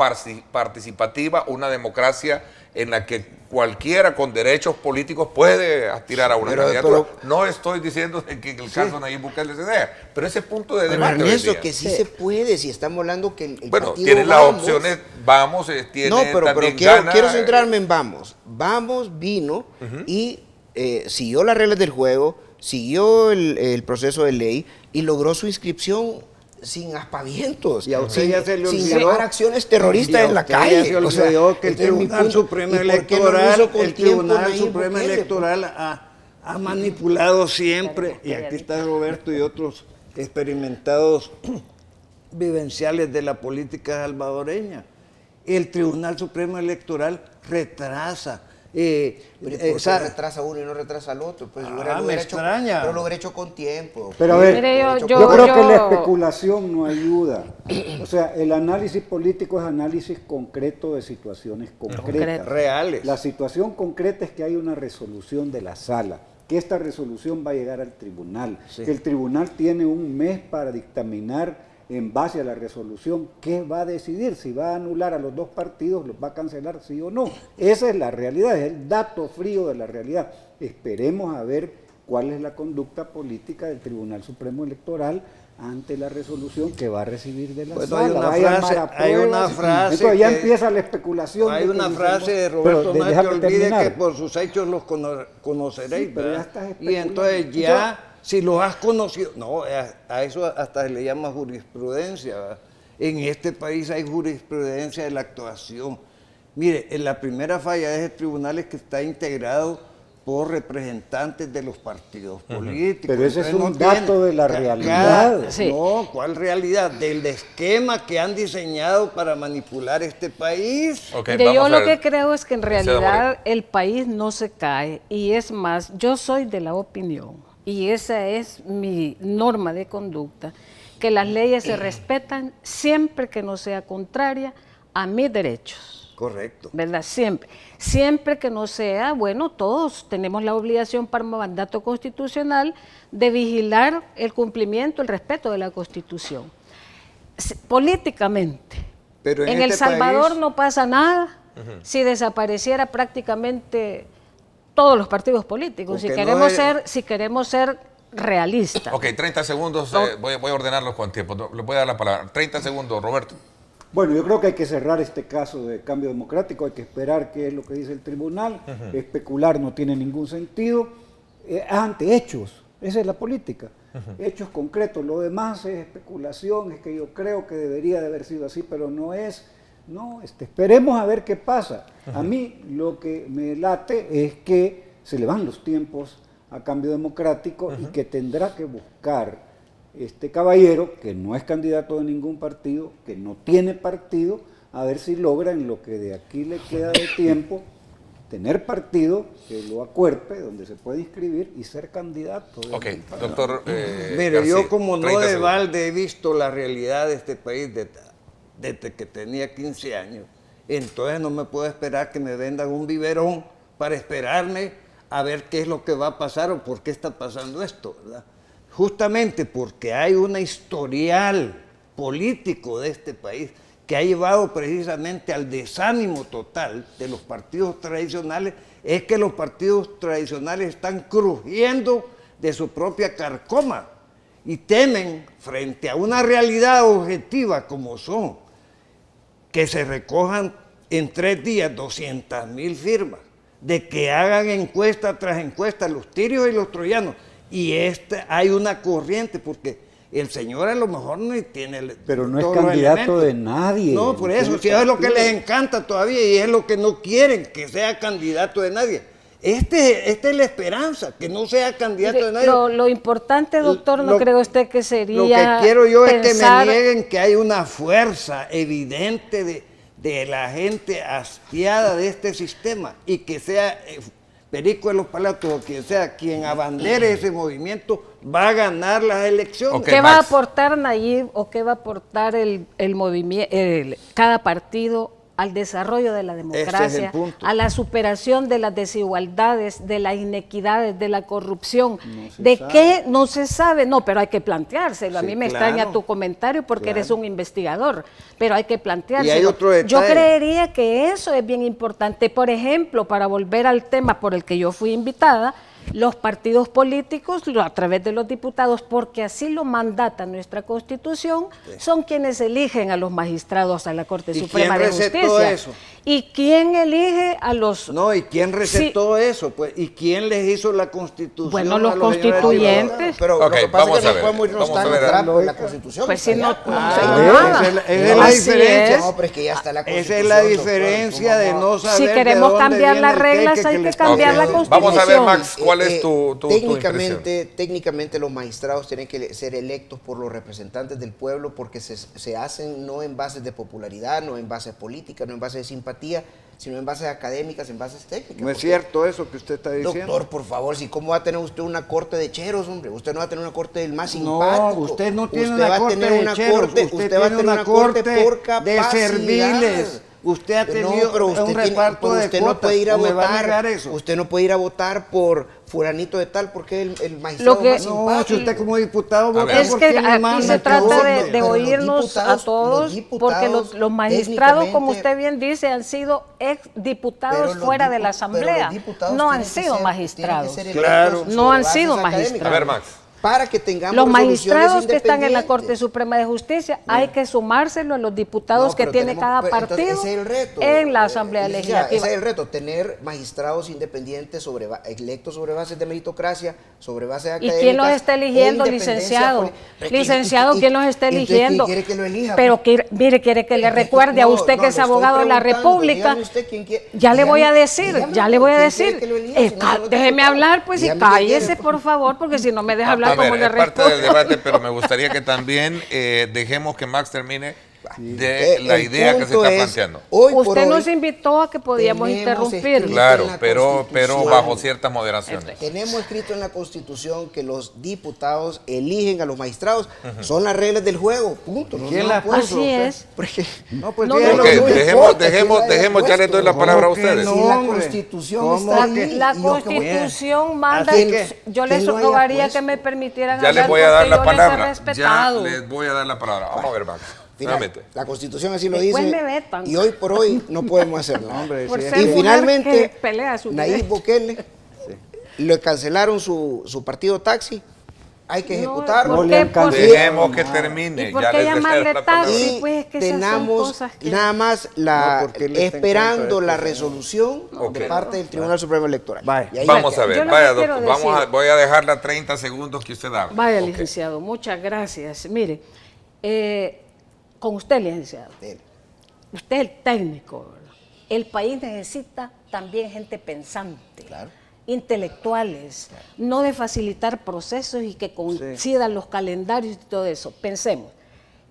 participativa, una democracia en la que cualquiera con derechos políticos puede aspirar a una candidatura? No estoy diciendo que el caso Nayib Bukele se dé, pero ese punto de Pero debate hoy Ernesto, día. que sí se puede, si estamos hablando que el Bueno, partido tiene las Vamos- opciones, vamos, tiene No, pero también quiero Gana, centrarme en Vamos. Vamos vino y siguió las reglas del juego, siguió el proceso de ley y logró su inscripción sin aspavientos. Y a usted sin, ya se le sin olvidó. llevar acciones terroristas Y a en la usted ya calle. se O sea, olvidó que el entonces, mi Tribunal punto, Supremo ¿y por qué no lo Electoral, hizo con el tiempo Tribunal Nayib Supremo Bukele? Electoral ha manipulado siempre, y aquí está Roberto y otros experimentados vivenciales de la política salvadoreña. El Tribunal Supremo Electoral retrasa. Pero ¿y por qué retrasa uno y no retrasa al otro? Pues me extraña. Pero lo hubiera hecho con tiempo. Pero a ver, Mire, yo creo que la especulación no ayuda. O sea, el análisis político es análisis concreto de situaciones concretas. Reales. La situación concreta es que hay una resolución de la sala, que esta resolución va a llegar al tribunal, Sí. que el tribunal tiene un mes para dictaminar en base a la resolución qué va a decidir, si va a anular a los dos partidos, los va a cancelar sí o no. Esa es la realidad, es el dato frío de la realidad. Esperemos a ver cuál es la conducta política del Tribunal Supremo Electoral ante la resolución que va a recibir de la Bueno, sala. hay una Va a llamar frase- a hay una pruebas, frase entonces ya que- empieza la especulación. Hay de que una dicen, frase de pero Roberto, no te déjame olvide terminar. que por sus hechos los conoceréis, Sí, pero ya ¿verdad? estás Y especulando. entonces ya, si los has conocido, no, a eso hasta se le llama jurisprudencia, ¿verdad? En este país hay jurisprudencia de la actuación. Mire, en la primera falla de ese tribunal es que está integrado por representantes de los partidos políticos. Pero ese es Entonces un dato de la realidad. Sí. No, ¿cuál realidad? Del esquema que han diseñado para manipular este país. Ok, Mire, vamos yo a lo ver. que creo es que en Licenciada realidad Moreno. el país no se cae y es más, yo soy de la opinión y esa es mi norma de conducta, que las leyes se respetan siempre que no sea contraria a mis derechos. Correcto. ¿Verdad? Siempre. Siempre que no sea, bueno, todos tenemos la obligación por mandato constitucional de vigilar el cumplimiento, el respeto de la Constitución. Políticamente, Pero en El este Salvador país- no pasa nada si desapareciera prácticamente todos los partidos políticos, Porque no si queremos ser realistas. Ok, 30 segundos, voy a ordenarlos con tiempo. Le voy a dar la palabra. 30 segundos, Roberto. Bueno, yo creo que hay que cerrar este caso de cambio democrático, hay que esperar qué es lo que dice el tribunal, especular no tiene ningún sentido, ante hechos, esa es la política, hechos concretos, lo demás es especulación, es que yo creo que debería de haber sido así, pero no es, no, esperemos a ver qué pasa. A mí lo que me late es que se le van los tiempos a cambio democrático y que tendrá que buscar este caballero, que no es candidato de ningún partido, que no tiene partido, a ver si logra en lo que de aquí le queda de tiempo tener partido que lo acuerpe, donde se puede inscribir y ser candidato. Ok, doctor Mire, García, yo como no 30 de segundos. balde he visto la realidad de este país desde que tenía 15 años, entonces no me puedo esperar que me vendan un biberón para esperarme a ver qué es lo que va a pasar o por qué está pasando esto, ¿verdad? Justamente porque hay un historial político de este país que ha llevado precisamente al desánimo total de los partidos tradicionales, es que los partidos tradicionales están crujiendo de su propia carcoma y temen frente a una realidad objetiva como son, que se recojan en 3 días 200,000 firmas de que hagan encuesta tras encuesta, los tirios y los troyanos. Y hay una corriente, porque el señor a lo mejor no tiene... Pero no es todos los candidato elementos. de nadie. No, por eso, si es lo que les encanta todavía y es lo que no quieren, que sea candidato de nadie. Esta es la esperanza, que no sea candidato de nadie. Lo importante, doctor, ¿no cree usted que sería Lo que quiero yo es que pensar... me nieguen que hay una fuerza evidente de la gente hastiada de este sistema y que sea Perico de los Palatos o quien sea quien abandere ese movimiento va a ganar las elecciones. Ok, ¿Qué va a Max. aportar Nayib o qué va a aportar el movimiento, cada partido al desarrollo de la democracia, punto. a la superación de las desigualdades, de las inequidades, de la corrupción? ¿Qué? No se sabe, no, pero hay que planteárselo. A Sí, mí me claro. extraña tu comentario porque eres un investigador, pero hay que planteárselo. Y hay otro detalle. Yo creería que eso es bien importante. Por ejemplo, para volver al tema por el que yo fui invitada, los partidos políticos, a través de los diputados, porque así lo mandata nuestra Constitución, son quienes eligen a los magistrados a la Corte ¿Y Suprema quién de recetó Justicia. eso? ¿Y quién elige a los...? No, ¿y quién recetó eso? Pues, ¿y quién les hizo la Constitución? Bueno, a los señores constituyentes. diputados? Pero Ok, lo que pasa vamos es que a no ver, podemos irnos vamos a tan ver. atrás porque la Constitución Pues está si no, allá. no sé ¿ves? nada. Esa es la Así diferencia. es. No, pero es que ya está la Constitución. Esa es la doctor. diferencia ¿Cómo de va? no saber Si de queremos dónde cambiar viene las el reglas, queque hay que les cambiar la Ok, Constitución. vamos a ver, Max, ¿cuál es tu impresión? Técnicamente los magistrados tienen que ser electos por los representantes del pueblo porque se hacen no en bases de popularidad, no en bases políticas, no en bases de simpatía, sino en bases académicas, en bases técnicas. No es Porque, cierto eso que usted está diciendo. doctor, por favor, si cómo va a tener usted una corte de cheros, hombre, usted no va a tener una corte del más No, simpático. usted no tiene Usted una va a corte tener de una cheros, corte, usted va a tiene tener una corte corte por de capacidad. serviles. Usted ha tenido pero un reparto de usted no cuotas, puede ir a ¿o me va a votar. negar eso? Usted no puede ir a votar por fulanito de tal porque es el magistrado Lo que- más No, simpático. si usted como diputado vota ver. Es por que quien aquí manda, se que trata vote. de Pero los oírnos diputados- a todos, los diputados porque los magistrados, como técnicamente- usted bien dice, han sido ex Pero diputados los fuera de dipu- la pero Asamblea, los diputados no han tienen que sido ser- magistrados. tienen que ser Claro. electos No sobre han sido bases académicas. magistrados. A ver, Max. Para que tengamos Los resoluciones magistrados que están en la Corte independientes. Suprema de Justicia hay que sumárselo a los diputados No, que pero tiene tenemos- cada pero entonces partido ese es el reto. en la Asamblea Licenciada, Legislativa. Ese es el reto, tener magistrados independientes electos sobre bases de meritocracia, sobre bases ¿Y académicas. quién los está eligiendo, e independencia licenciado? política. Licenciado, ¿quién los está Entonces, eligiendo? ¿quién quiere que lo elija? Pero mire, quiere que le recuerde a No, usted no, que es le estoy abogado de la preguntando, República. dígame usted quién quiere- Ya le voy a dígame- decir, dígame, ya le voy a ¿quién decir. quiere que lo elija? Si no, yo no tengo Déjeme claro. hablar, pues, y Dígame quién cállese, quiere. por favor, porque si no me deja hablar, A ver, como le es parte respondo? del debate, pero me gustaría que también dejemos que Max termine de la El idea que se punto está es, planteando. hoy por Usted hoy, nos invitó a que podíamos tenemos interrumpir. escrito Claro, en la pero Constitución. bajo ciertas moderaciones. Tenemos escrito en la Constitución que los diputados eligen a los magistrados. Son las reglas del juego, punto. No, ¿Quién no las puedo- Así es. Porque No, pues No, dígalo. Ok, no dejemos, importa, ya les doy la ¿cómo palabra a que ustedes. no? si la hombre, Constitución ¿cómo está que- ahí. La y lo que- Constitución manda, ¿Quién que- yo les quién lo haya rogaría puesto? que me permitieran Ya hablar les voy a dar porque la yo les he palabra. Ya respetado. les voy a dar la palabra. Vamos a ver, Max. Mira, Nuevamente. la Constitución así lo Después dice. me vetan. Y hoy por hoy no podemos hacer nada. Hombre, Por sí, ser Y mujer finalmente, que pelea su Nayib derecho. Bukele le cancelaron su partido Taxi. Hay que No, ejecutarlo. ¿por No le qué? alcanza. Porque- Dejemos que termine. ¿Y por ya qué les dejé llamarle la palabra. taxi? Y Sí, pues, es que esas son tenemos cosas que- nada más No, porque él está en esperando contra de la esto, resolución Ok. de parte del Tribunal Supremo Electoral. Vaya. Y ahí Vamos va a quedar. ver, Yo lo vaya, que quiero doctor. decir- Voy a dejarla 30 segundos que usted habla. Vaya, Ok. licenciado, muchas gracias. Mire, con usted, licenciado, Dele. usted es el técnico, ¿verdad? El país necesita también gente pensante, Claro. intelectuales, no de facilitar procesos y que coincidan los calendarios y todo eso. Pensemos,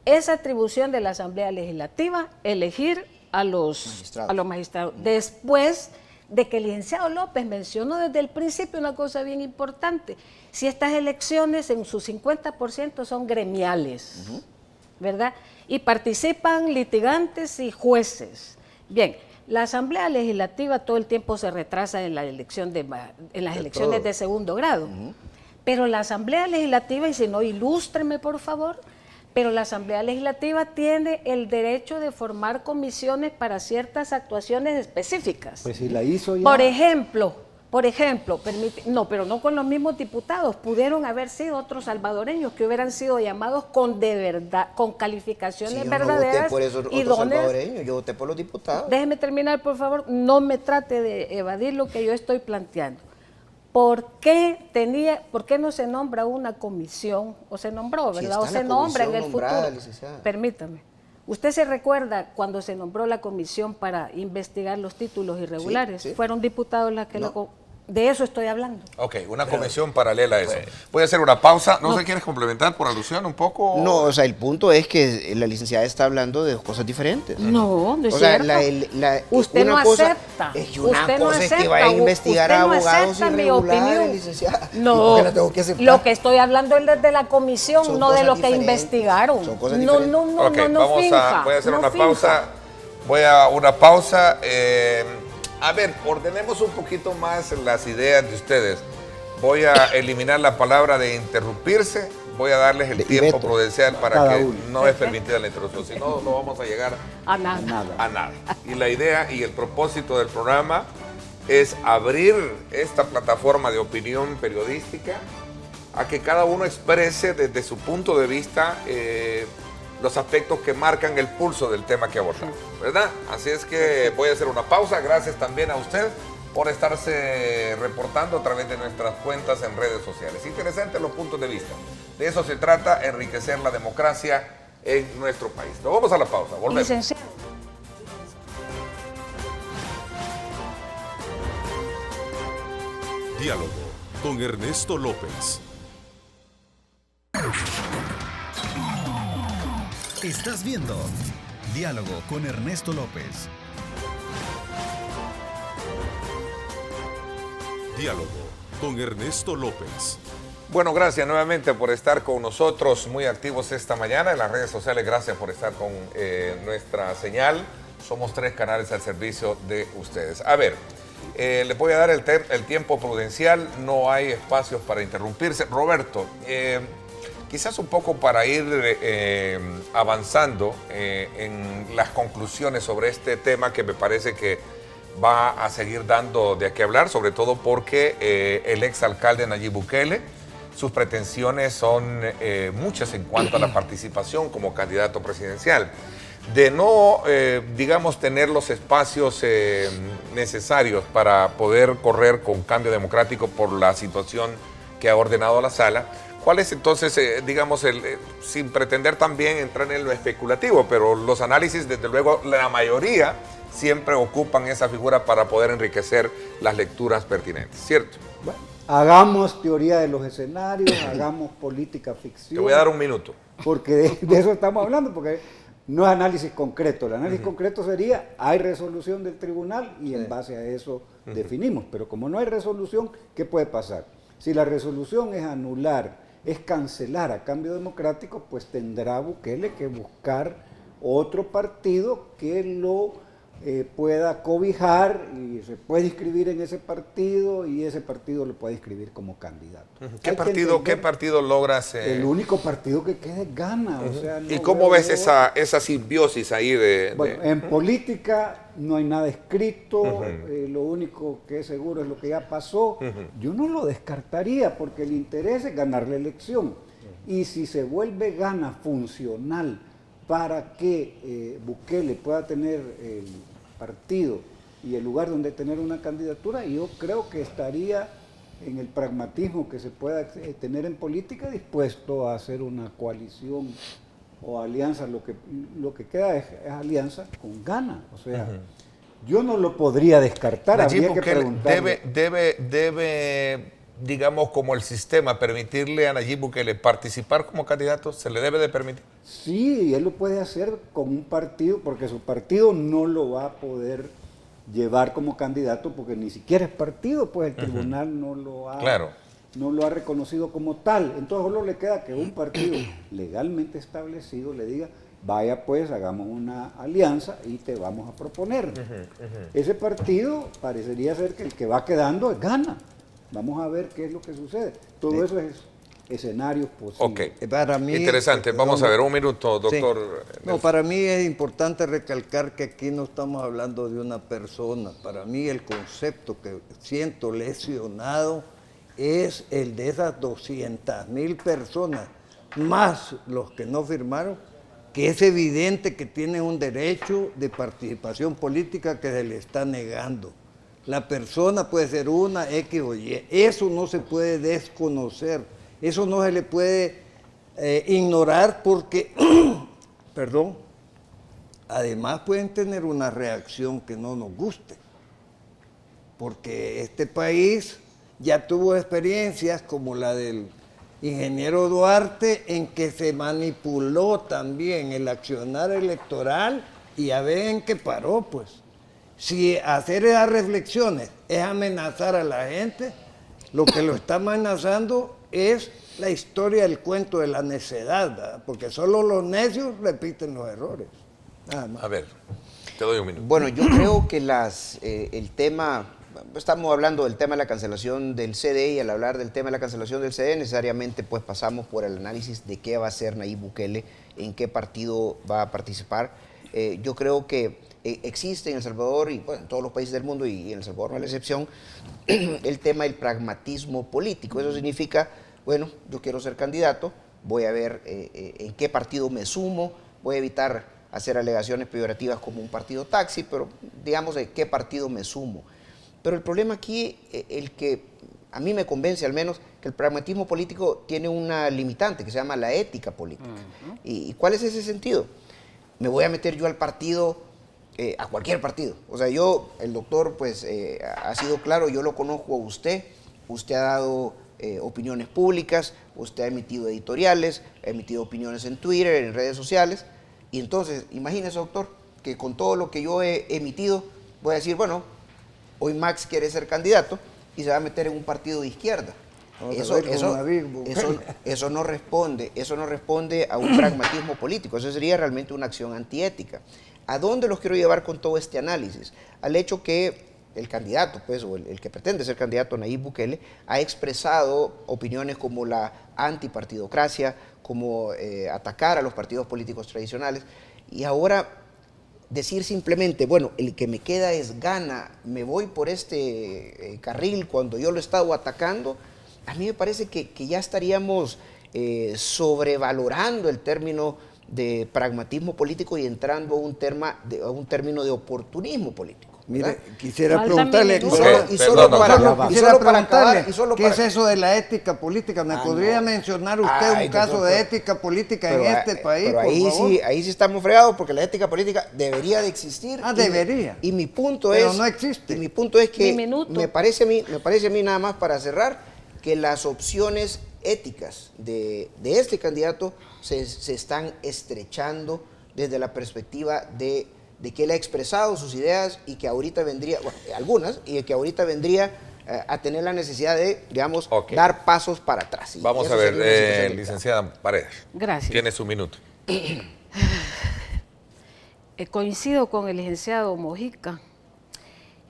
esa atribución de la Asamblea Legislativa, elegir a los magistrados. Después de que el licenciado López mencionó desde el principio una cosa bien importante, si estas elecciones en su 50% son gremiales, ¿verdad? Y participan litigantes y jueces. Bien, la Asamblea Legislativa todo el tiempo se retrasa en la elección en las elecciones de segundo grado. Pero la Asamblea Legislativa, y si no, ilústreme por favor, pero la Asamblea Legislativa tiene el derecho de formar comisiones para ciertas actuaciones específicas. Pues si la hizo ya. Por ejemplo, Por ejemplo, no, pero no con los mismos diputados, pudieron haber sido otros salvadoreños que hubieran sido llamados con de verdad, con calificaciones Sí, yo verdaderas. no voté por esos otros salvadoreños, yo voté por los diputados. Déjeme terminar, por favor, no me trate de evadir lo que yo estoy planteando. ¿Por qué no se nombra una comisión? O se nombró, Si ¿verdad? O está se la nombra en comisión el nombrada, futuro. licenciada. Permítame. ¿Usted se recuerda cuando se nombró la comisión para investigar los títulos irregulares? Sí. Fueron diputados las que No. de eso estoy hablando. Ok, una comisión paralela a eso. Voy a hacer una pausa. ¿No se quieres complementar por alusión un poco? No, o sea, el punto es que la licenciada está hablando de cosas diferentes. No, no es O sea, cierto. Usted una no cosa acepta. es que una Usted no cosa es que acepta. vaya a investigar Usted a no abogados acepta mi irregulares, opinión. licenciada. ¿Y No, por qué la tengo que aceptar? lo que estoy hablando es desde la comisión, Son no de cosas lo que diferentes. investigaron. Son cosas no, diferentes. no, no, Ok, no, no voy finja, a hacer no una finja. pausa. Voy a una pausa. A ver, ordenemos un poquito más las ideas de ustedes. Voy a eliminar la palabra de interrumpirse. Voy a darles el De tiempo veto. prudencial para Cada que uno. no es permitida la interrupción. Si no, no vamos a llegar A nada. Nada. a nada. Y la idea y el propósito del programa es abrir esta plataforma de opinión periodística a que cada uno exprese desde su punto de vista los aspectos que marcan el pulso del tema que abordamos, ¿verdad? Así es que voy a hacer una pausa. Gracias también a usted por estarse reportando a través de nuestras cuentas en redes sociales. Interesantes los puntos de vista. De eso se trata, enriquecer la democracia en nuestro país. Nos vamos a la pausa, volvemos. Licenciado. Diálogo con Ernesto López. Estás viendo Diálogo con Ernesto López. Diálogo con Ernesto López. Bueno, gracias nuevamente por estar con nosotros, muy activos esta mañana en las redes sociales. Gracias por estar con nuestra señal. Somos 3 canales al servicio de ustedes. A ver, les voy a dar el tiempo prudencial, no hay espacios para interrumpirse. Roberto, quizás un poco para ir avanzando en las conclusiones sobre este tema que me parece que va a seguir dando de qué hablar, sobre todo porque el exalcalde Nayib Bukele, sus pretensiones son muchas en cuanto a la participación como candidato presidencial. De no, digamos, tener los espacios necesarios para poder correr con cambio democrático por la situación que ha ordenado la sala, ¿cuál es entonces, digamos, sin pretender también entrar en lo especulativo, pero los análisis, desde luego, la mayoría siempre ocupan esa figura para poder enriquecer las lecturas pertinentes, ¿cierto? Bueno, hagamos teoría de los escenarios, hagamos política ficción. Te voy a dar un minuto. Porque de eso estamos hablando, porque no es análisis concreto. El análisis concreto sería, hay resolución del tribunal y en base a eso definimos. Pero como no hay resolución, ¿qué puede pasar? Si la resolución es anular, es cancelar a cambio democrático, pues tendrá Bukele que buscar otro partido que lo pueda cobijar y se puede inscribir en ese partido y ese partido lo puede inscribir como candidato. ¿Qué partido logras? El único partido que quede gana. O sea, no ¿Y cómo veo ves yo- esa simbiosis ahí de...? Bueno, en política no hay nada escrito, lo único que es seguro es lo que ya pasó. Yo no lo descartaría porque el interés es ganar la elección. Y si se vuelve gana funcional para que Bukele pueda tener el partido y el lugar donde tener una candidatura, yo creo que estaría en el pragmatismo que se pueda tener en política dispuesto a hacer una coalición o alianza. Lo que queda es alianza con Gana. O sea, yo no lo podría descartar. Nayib Habría que Bukele preguntarle. debe, digamos, como el sistema, permitirle a Nayib Bukele participar como candidato, ¿se le debe de permitir? Sí, él lo puede hacer con un partido, porque su partido no lo va a poder llevar como candidato, porque ni siquiera es partido, pues el tribunal no lo ha, Claro. no lo ha reconocido como tal. Entonces solo le queda que un partido legalmente establecido le diga, vaya pues, hagamos una alianza y te vamos a proponer. Ese partido parecería ser que el que va quedando es Gana. Vamos a ver qué es lo que sucede. Todo eso es escenarios posibles. Ok, Para mí, interesante. Vamos a ver, un minuto, doctor. Sí. No, para mí es importante recalcar que aquí no estamos hablando de una persona. Para mí el concepto que siento lesionado es el de esas 200,000 personas, más los que no firmaron, que es evidente que tienen un derecho de participación política que se le está negando. La persona puede ser una, X o Y. Eso no se puede desconocer. Eso no se le puede ignorar porque, perdón, además pueden tener una reacción que no nos guste. Porque este país ya tuvo experiencias como la del ingeniero Duarte, en que se manipuló también el accionar electoral y a ver en qué paró, pues. Si hacer esas reflexiones es amenazar a la gente, lo que lo está amenazando es la historia del cuento de la necedad, ¿verdad? Porque solo los necios repiten los errores. Nada más. A ver, te doy un minuto. Bueno, yo creo que el tema, estamos hablando del tema de la cancelación del CDE, y al hablar del tema de la cancelación del CDE necesariamente pues pasamos por el análisis de qué va a hacer Nayib Bukele, en qué partido va a participar. Yo creo que existe en El Salvador y bueno, en todos los países del mundo, y en El Salvador no es la excepción, el tema del pragmatismo político. Eso significa, bueno, yo quiero ser candidato, voy a ver en qué partido me sumo, voy a evitar hacer alegaciones peyorativas como un partido taxi, pero digamos de qué partido me sumo. Pero el problema aquí, el que a mí me convence al menos, que el pragmatismo político tiene una limitante que se llama la ética política. ¿Y cuál es ese sentido? Me voy a meter yo al partido, a cualquier partido. O sea, el doctor pues ha sido claro, yo lo conozco a usted ha dado opiniones públicas, usted ha emitido editoriales, ha emitido opiniones en Twitter, en redes sociales, y entonces, imagínese, doctor, que con todo lo que yo he emitido, voy a decir, bueno, hoy Max quiere ser candidato y se va a meter en un partido de izquierda. Eso no responde a un pragmatismo político, eso sería realmente una acción antiética. ¿A dónde los quiero llevar con todo este análisis? Al hecho que el candidato, pues, o el que pretende ser candidato, Nayib Bukele, ha expresado opiniones como la antipartidocracia, como atacar a los partidos políticos tradicionales, y ahora decir simplemente, bueno, el que me queda es gana, me voy por este carril cuando yo lo he estado atacando, a mí me parece que ya estaríamos sobrevalorando el término de pragmatismo político y entrando a un término de oportunismo político. Mire, quisiera preguntarle, ¿qué es eso de la ética política? ¿Me podría mencionar usted un caso de ética política en este país, pero ahí, por favor? Ahí sí estamos fregados, porque la ética política debería de existir. Debería. Y mi punto pero no existe. Y mi punto es que me parece a mí nada más para cerrar, que las opciones éticas de este candidato se están estrechando desde la perspectiva de que él ha expresado sus ideas y que ahorita vendría, bueno, algunas, y que ahorita vendría a tener la necesidad de, digamos, dar pasos para atrás. Y vamos a ver, licenciada Paredes. Gracias. Tiene su minuto. Coincido con el licenciado Mojica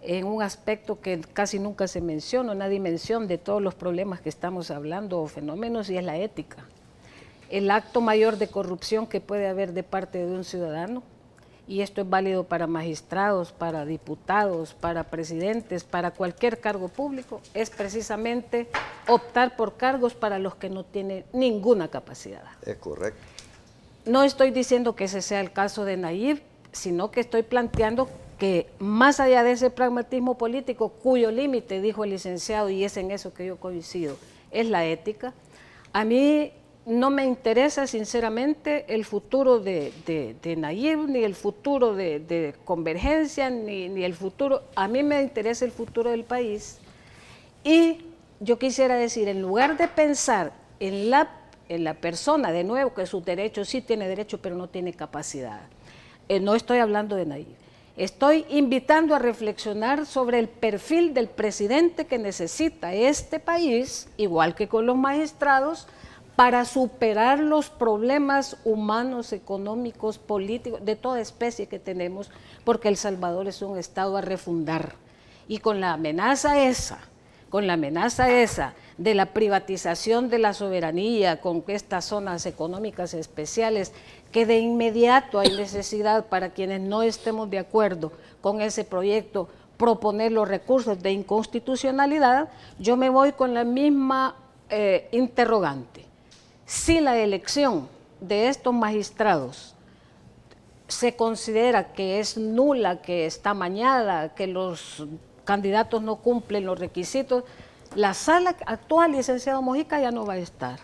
en un aspecto que casi nunca se menciona, una dimensión de todos los problemas que estamos hablando o fenómenos, y es la ética. El acto mayor de corrupción que puede haber de parte de un ciudadano, y esto es válido para magistrados, para diputados, para presidentes, para cualquier cargo público, es precisamente optar por cargos para los que no tienen ninguna capacidad. Es correcto. No estoy diciendo que ese sea el caso de Nayib, sino que estoy planteando que más allá de ese pragmatismo político, cuyo límite, dijo el licenciado, y es en eso que yo coincido, es la ética, a mí no me interesa sinceramente el futuro de Nayib, ni el futuro de Convergencia, ni el futuro, a mí me interesa el futuro del país. Y yo quisiera decir, en lugar de pensar en la persona, de nuevo, que sus derechos, sí tiene derecho, pero no tiene capacidad. No estoy hablando de Nayib. Estoy invitando a reflexionar sobre el perfil del presidente que necesita este país, igual que con los magistrados, para superar los problemas humanos, económicos, políticos, de toda especie que tenemos, porque El Salvador es un estado a refundar. Y con la amenaza esa con la amenaza esa de la privatización de la soberanía, con estas zonas económicas especiales, que de inmediato hay necesidad para quienes no estemos de acuerdo con ese proyecto, proponer los recursos de inconstitucionalidad, yo me voy con la misma interrogante. Si la elección de estos magistrados se considera que es nula, que está amañada, que los candidatos no cumplen los requisitos, la sala actual, licenciado Mojica, ya no va a estar.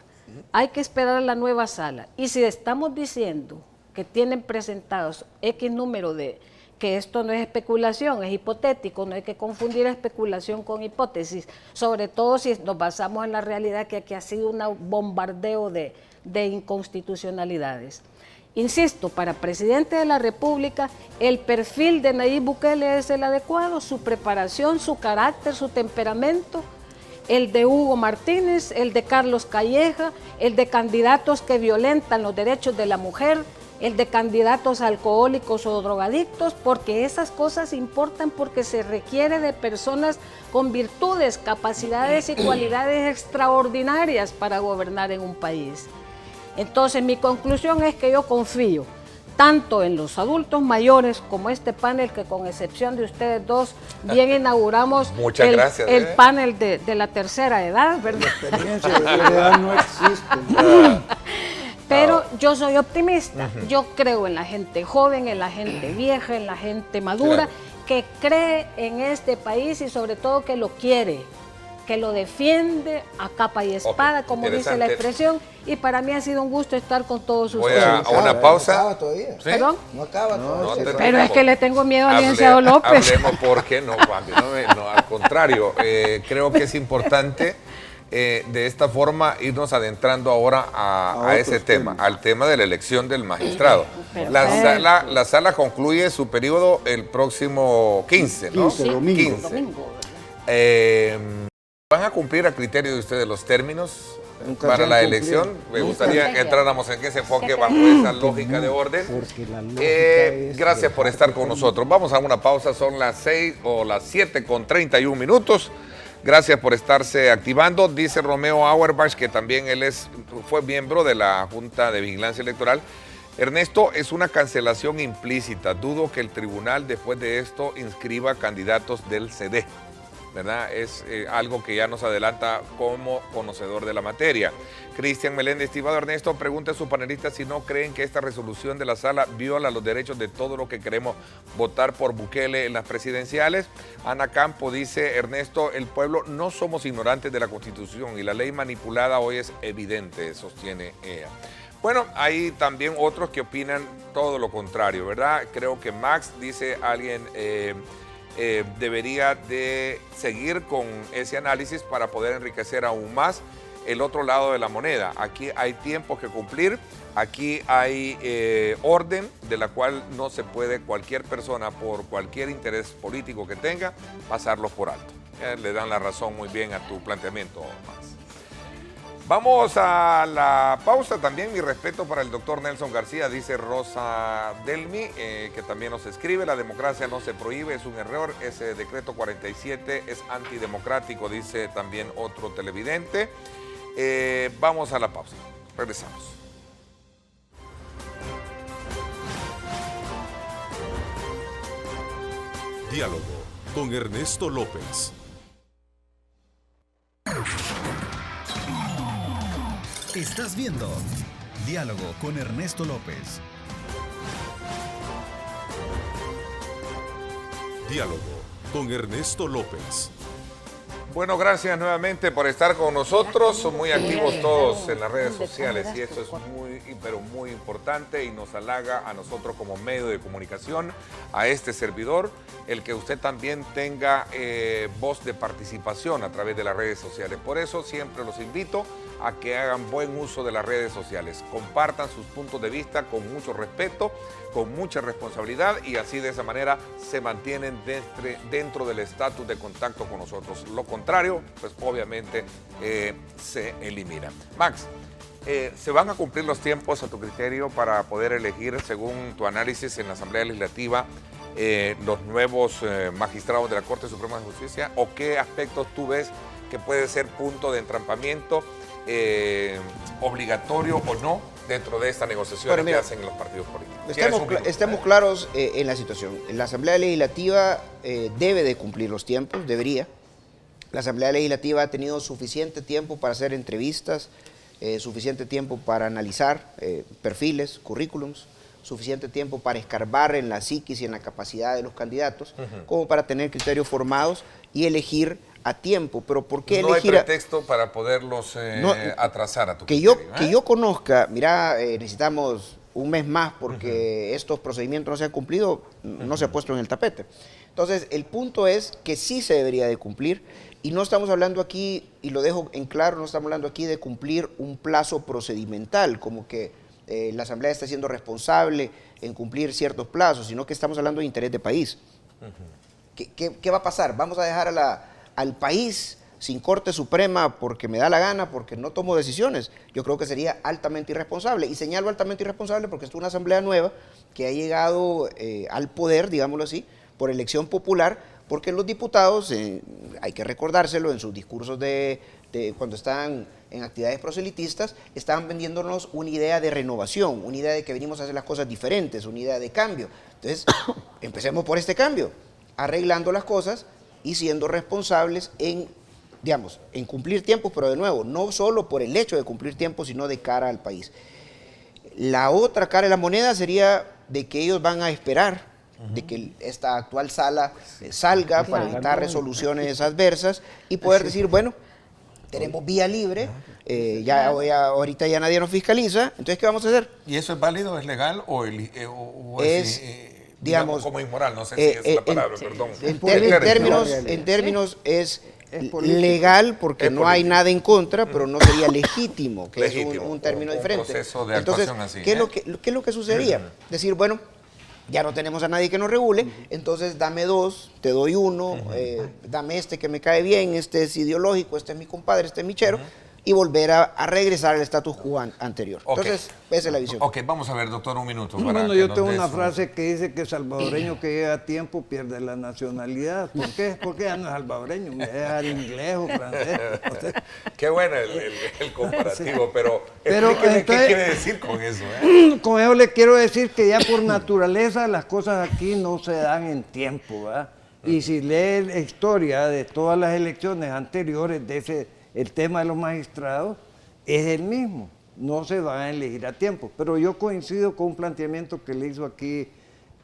Hay que esperar a la nueva sala. Y si estamos diciendo que tienen presentados X número de, que esto no es especulación, es hipotético, no hay que confundir especulación con hipótesis, sobre todo si nos basamos en la realidad que aquí ha sido un bombardeo de inconstitucionalidades. Insisto, para presidente de la República, el perfil de Nayib Bukele es el adecuado, su preparación, su carácter, su temperamento, el de Hugo Martínez, el de Carlos Calleja, el de candidatos que violentan los derechos de la mujer, el de candidatos alcohólicos o drogadictos, porque esas cosas importan, porque se requiere de personas con virtudes, capacidades y cualidades extraordinarias para gobernar en un país. Entonces mi conclusión es que yo confío tanto en los adultos mayores como este panel que con excepción de ustedes dos bien inauguramos el panel de la tercera edad, ¿verdad? La experiencia de la edad no existe. Pero yo soy optimista, yo creo en la gente joven, en la gente vieja, en la gente madura, que cree en este país y sobre todo que lo quiere, que lo defiende a capa y espada, como dice la expresión, y para mí ha sido un gusto estar con todos ustedes. Voy a una pausa. No acaba todavía. ¿Sí? ¿Perdón? No acaba todavía. Pero es que le tengo miedo al licenciado López. Hablemos porque no, al contrario, creo que es importante de esta forma irnos adentrando ahora a ese tema, al tema de la elección del magistrado. La sala concluye su periodo el próximo 15, ¿no? 15, domingo. 15. ¿Van a cumplir a criterio de ustedes los términos para la elección? Me gustaría que entráramos en ese enfoque bajo esa lógica de orden. Gracias por estar con nosotros. Vamos a una pausa, son las 6 o las 7:31 minutos. Gracias por estarse activando. Dice Romeo Auerbach, que también él fue miembro de la Junta de Vigilancia Electoral. Ernesto, es una cancelación implícita. Dudo que el tribunal después de esto inscriba candidatos del CD. ¿Verdad? Es algo que ya nos adelanta como conocedor de la materia. Cristian Meléndez, estimado Ernesto, pregunta a sus panelistas si no creen que esta resolución de la sala viola los derechos de todos los que queremos votar por Bukele en las presidenciales. Ana Campo dice, Ernesto, el pueblo no somos ignorantes de la Constitución y la ley manipulada hoy es evidente, sostiene ella. Bueno, hay también otros que opinan todo lo contrario, ¿verdad? Creo que Max, dice alguien, debería de seguir con ese análisis para poder enriquecer aún más el otro lado de la moneda. Aquí hay tiempos que cumplir, aquí hay orden de la cual no se puede cualquier persona, por cualquier interés político que tenga, pasarlos por alto. Le dan la razón muy bien a tu planteamiento, Max. Vamos a la pausa. También mi respeto para el doctor Nelson García, dice Rosa Delmi, que también nos escribe, la democracia no se prohíbe, es un error, ese decreto 47 es antidemocrático, dice también otro televidente. Vamos a la pausa, regresamos. Diálogo con Ernesto López. Estás viendo Diálogo con Ernesto López. Diálogo con Ernesto López. Bueno, gracias nuevamente por estar con nosotros. Son muy activos todos en las redes sociales y esto es muy, pero muy importante y nos halaga a nosotros como medio de comunicación, a este servidor, el que usted también tenga voz de participación a través de las redes sociales. Por eso siempre los invito a que hagan buen uso de las redes sociales. Compartan sus puntos de vista con mucho respeto, con mucha responsabilidad y así de esa manera se mantienen dentro del estatus de contacto con nosotros. Lo contrario, pues obviamente se elimina. Max, ¿se van a cumplir los tiempos a tu criterio para poder elegir, según tu análisis en la Asamblea Legislativa, los nuevos magistrados de la Corte Suprema de Justicia? ¿O qué aspectos tú ves que puede ser punto de entrampamiento obligatorio o no dentro de esta negociación que hacen los partidos políticos. Estemos claros en la situación. La Asamblea Legislativa debe de cumplir los tiempos, debería. La Asamblea Legislativa ha tenido suficiente tiempo para hacer entrevistas, suficiente tiempo para analizar perfiles, currículums, suficiente tiempo para escarbar en la psiquis y en la capacidad de los candidatos, como para tener criterios formados y elegir a tiempo. Pero ¿por qué elegir? No hay pretexto para poderlos atrasar a tu que yo conozca, mira, necesitamos un mes más porque estos procedimientos no se han cumplido, no se ha puesto en el tapete. Entonces, el punto es que sí se debería de cumplir, y no estamos hablando aquí, y lo dejo en claro, no estamos hablando aquí de cumplir un plazo procedimental, como que la Asamblea está siendo responsable en cumplir ciertos plazos, sino que estamos hablando de interés de país. ¿Qué va a pasar? ¿Vamos a dejar al país sin Corte Suprema porque me da la gana, porque no tomo decisiones? Yo creo que sería altamente irresponsable, y señalo altamente irresponsable porque esto es una Asamblea nueva que ha llegado al poder, digámoslo así, por elección popular, porque los diputados, hay que recordárselo, en sus discursos cuando están en actividades proselitistas, estaban vendiéndonos una idea de renovación, una idea de que venimos a hacer las cosas diferentes, una idea de cambio. Entonces, empecemos por este cambio, arreglando las cosas y siendo responsables en cumplir tiempos, pero de nuevo, no solo por el hecho de cumplir tiempos, sino de cara al país. La otra cara de la moneda sería de que ellos van a esperar de que esta actual sala salga para evitar resoluciones adversas y poder decir, bueno, tenemos vía libre, ahorita ya nadie nos fiscaliza, entonces ¿qué vamos a hacer? ¿Y eso es válido, es legal o es digamos, como inmoral? No sé si es la palabra, perdón. En términos es legal porque no hay nada en contra, pero no sería legítimo, que es un término diferente. Proceso de entonces, actuación así, ¿qué es lo que sucedería? Decir, bueno, ya no tenemos a nadie que nos regule, entonces dame dos, te doy uno, dame este que me cae bien, este es ideológico, este es mi compadre, este es mi chero, y volver a regresar al status quo anterior. Entonces, esa es la visión. Ok, vamos a ver, doctor, un minuto. Bueno, yo tengo una frase que dice que salvadoreño que llega a tiempo pierde la nacionalidad. ¿Por qué? Porque ya no es salvadoreño, me deja inglés o francés. O sea, qué bueno el comparativo, pero entonces, ¿qué quiere decir con eso? Con eso le quiero decir que ya por naturaleza las cosas aquí no se dan en tiempo, ¿verdad? Y si lee la historia de todas las elecciones anteriores el tema de los magistrados es el mismo, no se van a elegir a tiempo. Pero yo coincido con un planteamiento que le hizo aquí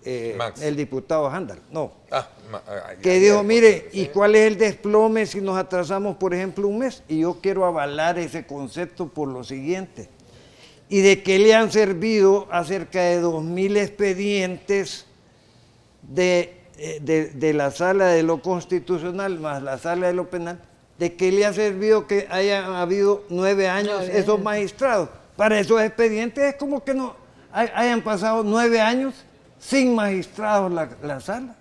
el diputado Handal. Que dijo, mire, ¿y cuál es el desplome si nos atrasamos, por ejemplo, un mes? Y yo quiero avalar ese concepto por lo siguiente. ¿Y de qué le han servido a cerca de 2.000 expedientes de la sala de lo constitucional más la sala de lo penal? ¿De qué le ha servido que hayan habido 9 años esos magistrados? Para esos expedientes es como que no hayan pasado 9 años sin magistrados la sala.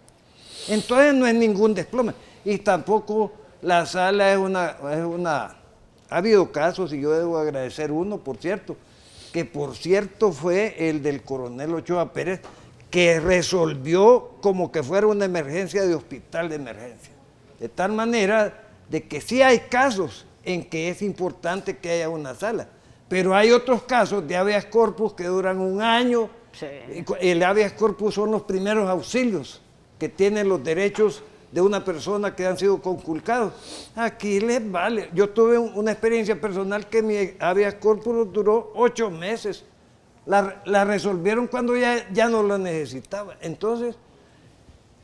Entonces no es ningún desplome. Y tampoco la sala es una... Ha habido casos, y yo debo agradecer uno, por cierto, que por cierto fue el del coronel Ochoa Pérez, que resolvió como que fuera una emergencia de hospital de emergencia. De tal manera de que sí hay casos en que es importante que haya una sala, pero hay otros casos de habeas corpus que duran 1 año. Sí. El habeas corpus son los primeros auxilios que tienen los derechos de una persona que han sido conculcados. Aquí les vale. Yo tuve una experiencia personal que mi habeas corpus duró 8 meses. La resolvieron cuando ya no la necesitaba. Entonces,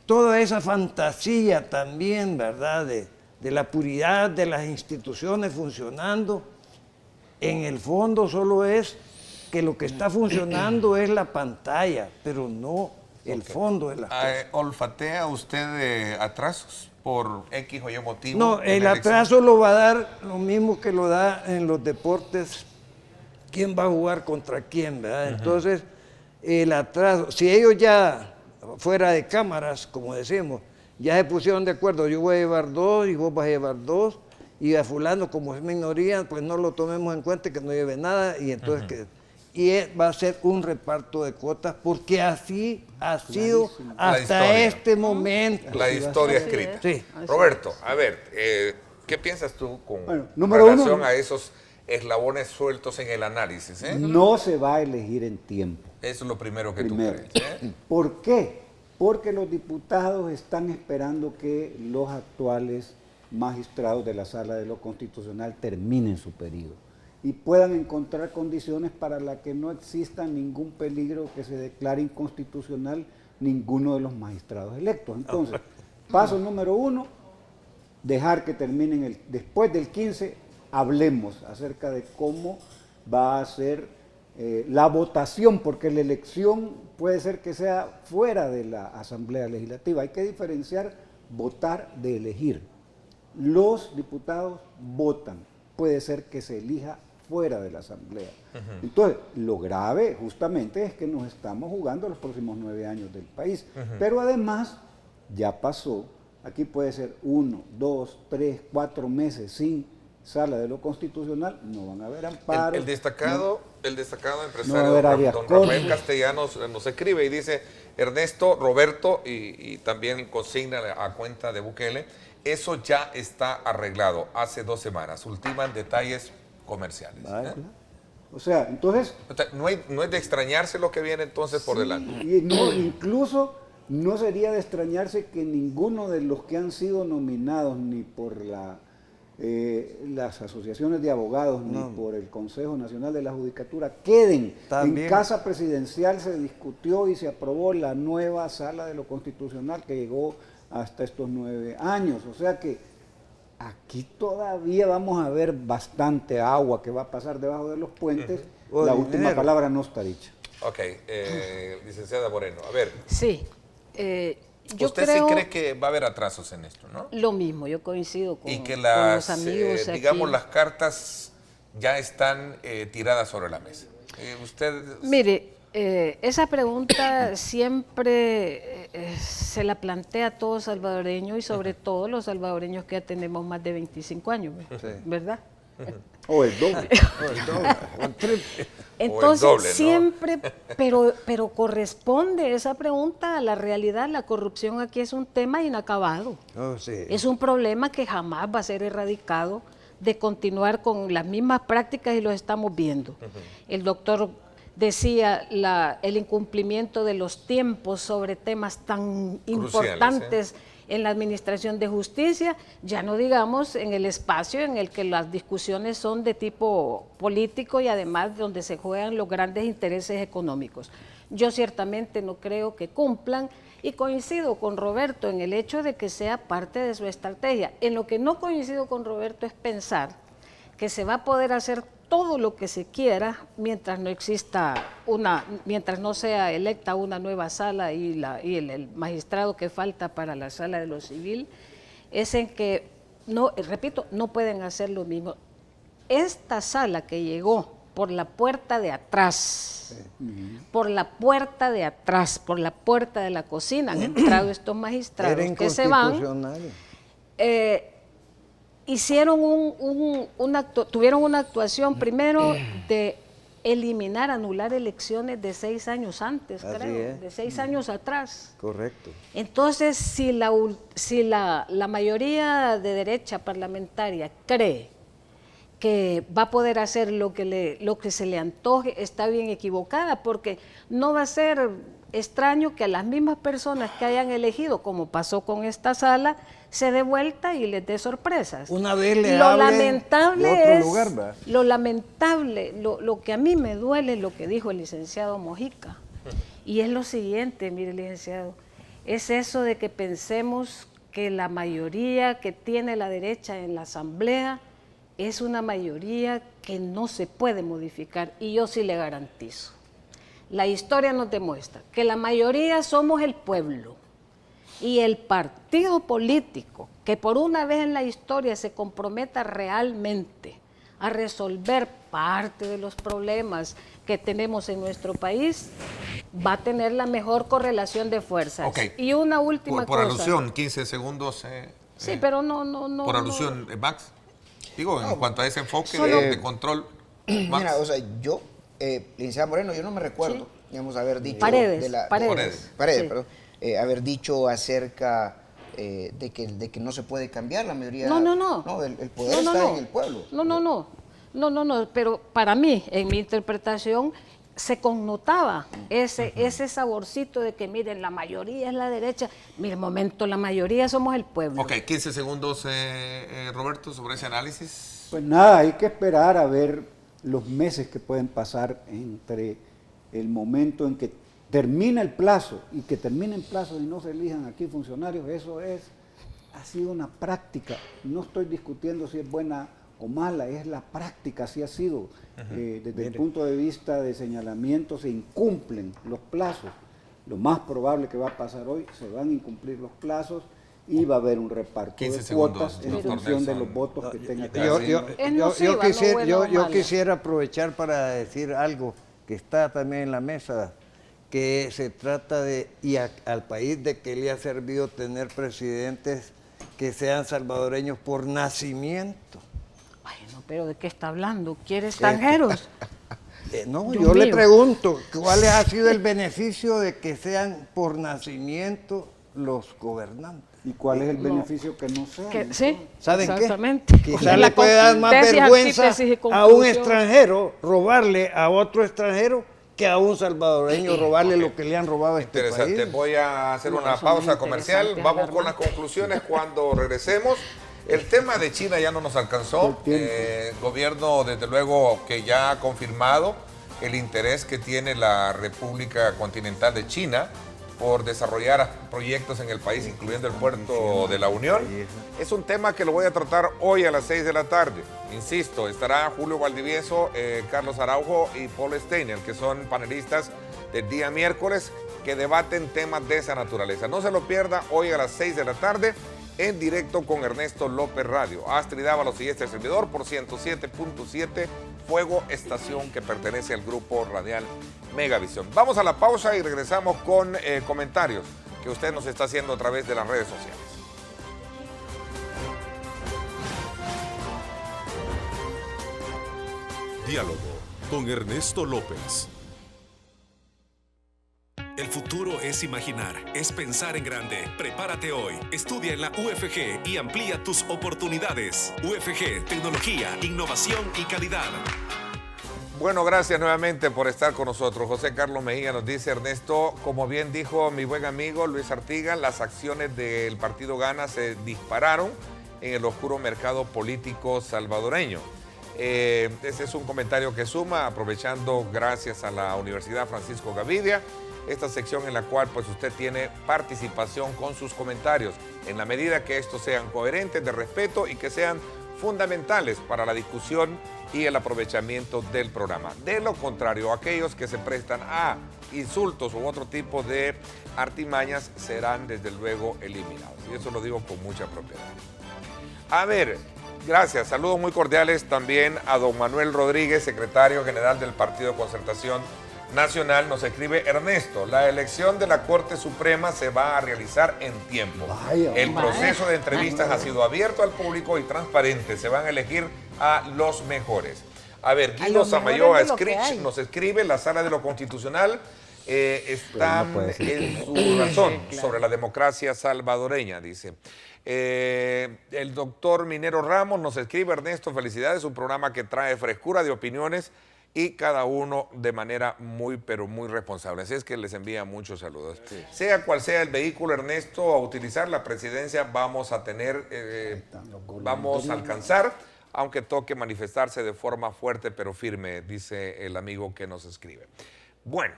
toda esa fantasía también, ¿verdad?, de la puridad de las instituciones funcionando, en el fondo solo es que lo que está funcionando es la pantalla, pero no el fondo de las cosas. ¿Olfatea usted atrasos por X o Y motivo? No, el atraso lo va a dar lo mismo que lo da en los deportes. ¿Quién va a jugar contra quién, verdad? Entonces, el atraso, si ellos ya fuera de cámaras, como decimos, ya se pusieron de acuerdo, yo voy a llevar 2 y vos vas a llevar 2, y a fulano, como es minoría, pues no lo tomemos en cuenta, que no lleve nada, y entonces va a ser un reparto de cuotas, porque así ha sido hasta este momento. La historia escrita. Sí. Roberto, a ver, ¿Qué piensas tú con número relación uno, a esos eslabones sueltos en el análisis? no se va a elegir en tiempo. Eso es lo primero que tú Primero. crees. ¿Por qué? Porque los diputados están esperando que los actuales magistrados de la Sala de lo Constitucional terminen su periodo y puedan encontrar condiciones para la que no exista ningún peligro que se declare inconstitucional ninguno de los magistrados electos. Entonces, paso número 1, dejar que terminen después del 15, hablemos acerca de cómo va a ser la votación, porque la elección puede ser que sea fuera de la Asamblea Legislativa. Hay que diferenciar votar de elegir. Los diputados votan, puede ser que se elija fuera de la Asamblea. Entonces, lo grave justamente es que nos estamos jugando los próximos 9 años del país. Pero además, ya pasó, aquí puede ser 1, 2, 3, 4 meses sin Sala de lo Constitucional, no van a haber amparos. El destacado empresario no va a haber áreas don Rafael cortas. Castellanos nos escribe y dice, Ernesto, Roberto, y también consigna a cuenta de Bukele, eso ya está arreglado hace 2 semanas, ultiman detalles comerciales. Vale, claro. O sea, entonces... No es de extrañarse lo que viene entonces por delante. Y no, incluso no sería de extrañarse que ninguno de los que han sido nominados ni por las asociaciones de abogados ni por el Consejo Nacional de la Judicatura queden. También. En Casa Presidencial se discutió y se aprobó la nueva Sala de lo Constitucional que llegó hasta estos 9 años. O sea que aquí todavía vamos a ver bastante agua que va a pasar debajo de los puentes. La última palabra no está dicha. Ok, licenciada Moreno, a ver. Sí. Yo Usted creo sí cree que va a haber atrasos en esto, ¿no? lo mismo, yo coincido con, Y que con las, los amigos digamos, aquí. las cartas ya están tiradas sobre la mesa. Usted... Mire, esa pregunta siempre se la plantea a todo salvadoreño y sobre todo los salvadoreños que ya tenemos más de 25 años, ¿verdad? O el doble. O el triple. Entonces, doble, ¿no? siempre, pero corresponde esa pregunta a la realidad. La corrupción aquí es un tema inacabado. Oh, sí. Es un problema que jamás va a ser erradicado de continuar con las mismas prácticas y lo estamos viendo. El doctor decía el incumplimiento de los tiempos sobre temas tan importantes en la administración de justicia, ya no digamos en el espacio en el que las discusiones son de tipo político y además donde se juegan los grandes intereses económicos. Yo ciertamente no creo que cumplan y coincido con Roberto en el hecho de que sea parte de su estrategia. En lo que no coincido con Roberto es pensar que se va a poder hacer todo lo que se quiera mientras no exista mientras no sea electa una nueva sala y el magistrado que falta para la sala de lo civil, es en que, no, repito, no pueden hacer lo mismo. Esta sala que llegó por la puerta de atrás, por la puerta de atrás, por la puerta de la cocina, han entrado estos magistrados que se van. Hicieron tuvieron una actuación primero de eliminar, anular elecciones de 6 años antes, creo, de 6 años atrás. Correcto. Entonces, si la mayoría de derecha parlamentaria cree que va a poder hacer lo que se le antoje, está bien equivocada, porque no va a ser extraño que a las mismas personas que hayan elegido, como pasó con esta sala, se dé vuelta y les dé sorpresas. Una vez le lo hablen lamentable de otro es, lugar, ¿verdad? lo lamentable, lo que a mí me duele es lo que dijo el licenciado Mojica. Y es lo siguiente, mire, licenciado, es eso de que pensemos que la mayoría que tiene la derecha en la Asamblea es una mayoría que no se puede modificar, y yo sí le garantizo. La historia nos demuestra que la mayoría somos el pueblo, y el partido político que por una vez en la historia se comprometa realmente a resolver parte de los problemas que tenemos en nuestro país, va a tener la mejor correlación de fuerzas. Okay. Y una última por cosa. alusión, 15 segundos. Sí, pero no. Por alusión, Max. Digo, en cuanto a ese enfoque solo- de control. Max. Mira, o sea, yo, licenciada Moreno, yo no me recuerdo, digamos, haber dicho... Paredes, de la- Paredes. Paredes, Sí. perdón, haber dicho acerca de que no se puede cambiar la mayoría. No. El poder está en el pueblo. No, pero para mí, en mi interpretación, se connotaba ese saborcito de que, miren, la mayoría es la derecha. Mire, momento, la mayoría somos el pueblo. Ok, 15 segundos, Roberto, sobre ese análisis. Pues nada, hay que esperar a ver los meses que pueden pasar entre el momento en que termina el plazo y que termine el plazo y no se elijan aquí funcionarios. Eso ha sido una práctica. No estoy discutiendo si es buena o mala, es la práctica, así ha sido. Desde el punto de vista de señalamiento se incumplen los plazos. Lo más probable que va a pasar hoy, se van a incumplir los plazos y va a haber un reparto de cuotas en función de los votos que tenga cada uno. Yo quisiera aprovechar para decir algo que está también en la mesa, que se trata de, al país de que le ha servido tener presidentes que sean salvadoreños por nacimiento. Bueno, pero ¿de qué está hablando? ¿Quiere extranjeros? No, Dios yo le mío. pregunto, ¿cuál ha sido el beneficio de que sean por nacimiento los gobernantes? ¿Y cuál es el beneficio que no sea? Sí, ¿Saben exactamente. qué? Quizás le puede dar más vergüenza a un extranjero robarle a otro extranjero que a un salvadoreño robarle lo que le han robado a este Interesante. país. Voy a hacer No, una eso pausa es comercial. interesante, Vamos con las alarmante. conclusiones cuando regresemos. El tema de China ya no nos alcanzó. El gobierno, desde luego, que ya ha confirmado el interés que tiene la República Continental de China por desarrollar proyectos en el país, incluyendo el puerto de la Unión. Es un tema que lo voy a tratar hoy a las 6 de la tarde. Insisto, estará Julio Valdivieso, Carlos Araujo y Paul Steiner, que son panelistas del día miércoles, que debaten temas de esa naturaleza. No se lo pierda hoy a las 6 de la tarde, en directo con Ernesto López Radio. Astrid Dávalos y este servidor por 107.7 Fuego, estación que pertenece al grupo radial Megavisión. Vamos a la pausa y regresamos con comentarios que usted nos está haciendo a través de las redes sociales. Diálogo con Ernesto López. El futuro es imaginar, es pensar en grande. Prepárate hoy, estudia en la UFG y amplía tus oportunidades. UFG, tecnología, innovación y calidad. Bueno, gracias nuevamente por estar con nosotros. José Carlos Mejía nos dice, Ernesto, como bien dijo mi buen amigo Luis Artigas, las acciones del partido Gana se dispararon en el oscuro mercado político salvadoreño. Ese es un comentario que suma, aprovechando gracias a la Universidad Francisco Gavidia, esta sección en la cual pues usted tiene participación con sus comentarios, en la medida que estos sean coherentes, de respeto y que sean fundamentales para la discusión y el aprovechamiento del programa. De lo contrario, aquellos que se prestan a insultos u otro tipo de artimañas serán desde luego eliminados. Y eso lo digo con mucha propiedad. A ver, gracias. Saludos muy cordiales también a don Manuel Rodríguez, secretario general del Partido de Concertación Nacional. Nos escribe, Ernesto, la elección de la Corte Suprema se va a realizar en tiempo. El proceso de entrevistas ha sido abierto al público y transparente. Se van a elegir a los mejores. A ver, Guido Samayoa Scrich nos escribe, la Sala de lo Constitucional está en su razón sobre la democracia salvadoreña, dice. El doctor Minero Ramos nos escribe, Ernesto, felicidades, un programa que trae frescura de opiniones y cada uno de manera muy, pero muy responsable. Así es que les envía muchos saludos. Sí. Sea cual sea el vehículo, Ernesto, a utilizar la presidencia, vamos a tener, vamos a alcanzar, aunque toque manifestarse de forma fuerte pero firme, dice el amigo que nos escribe. Bueno,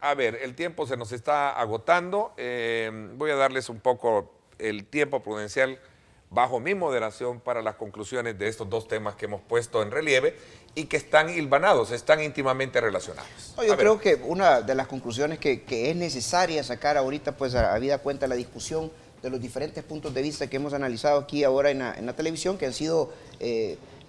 a ver, el tiempo se nos está agotando. Voy a darles un poco el tiempo prudencial bajo mi moderación para las conclusiones de estos dos temas que hemos puesto en relieve y que están hilvanados, están íntimamente relacionados. No, yo creo que una de las conclusiones que es necesaria sacar ahorita, pues habida cuenta la discusión de los diferentes puntos de vista que hemos analizado aquí ahora en la televisión, que han sido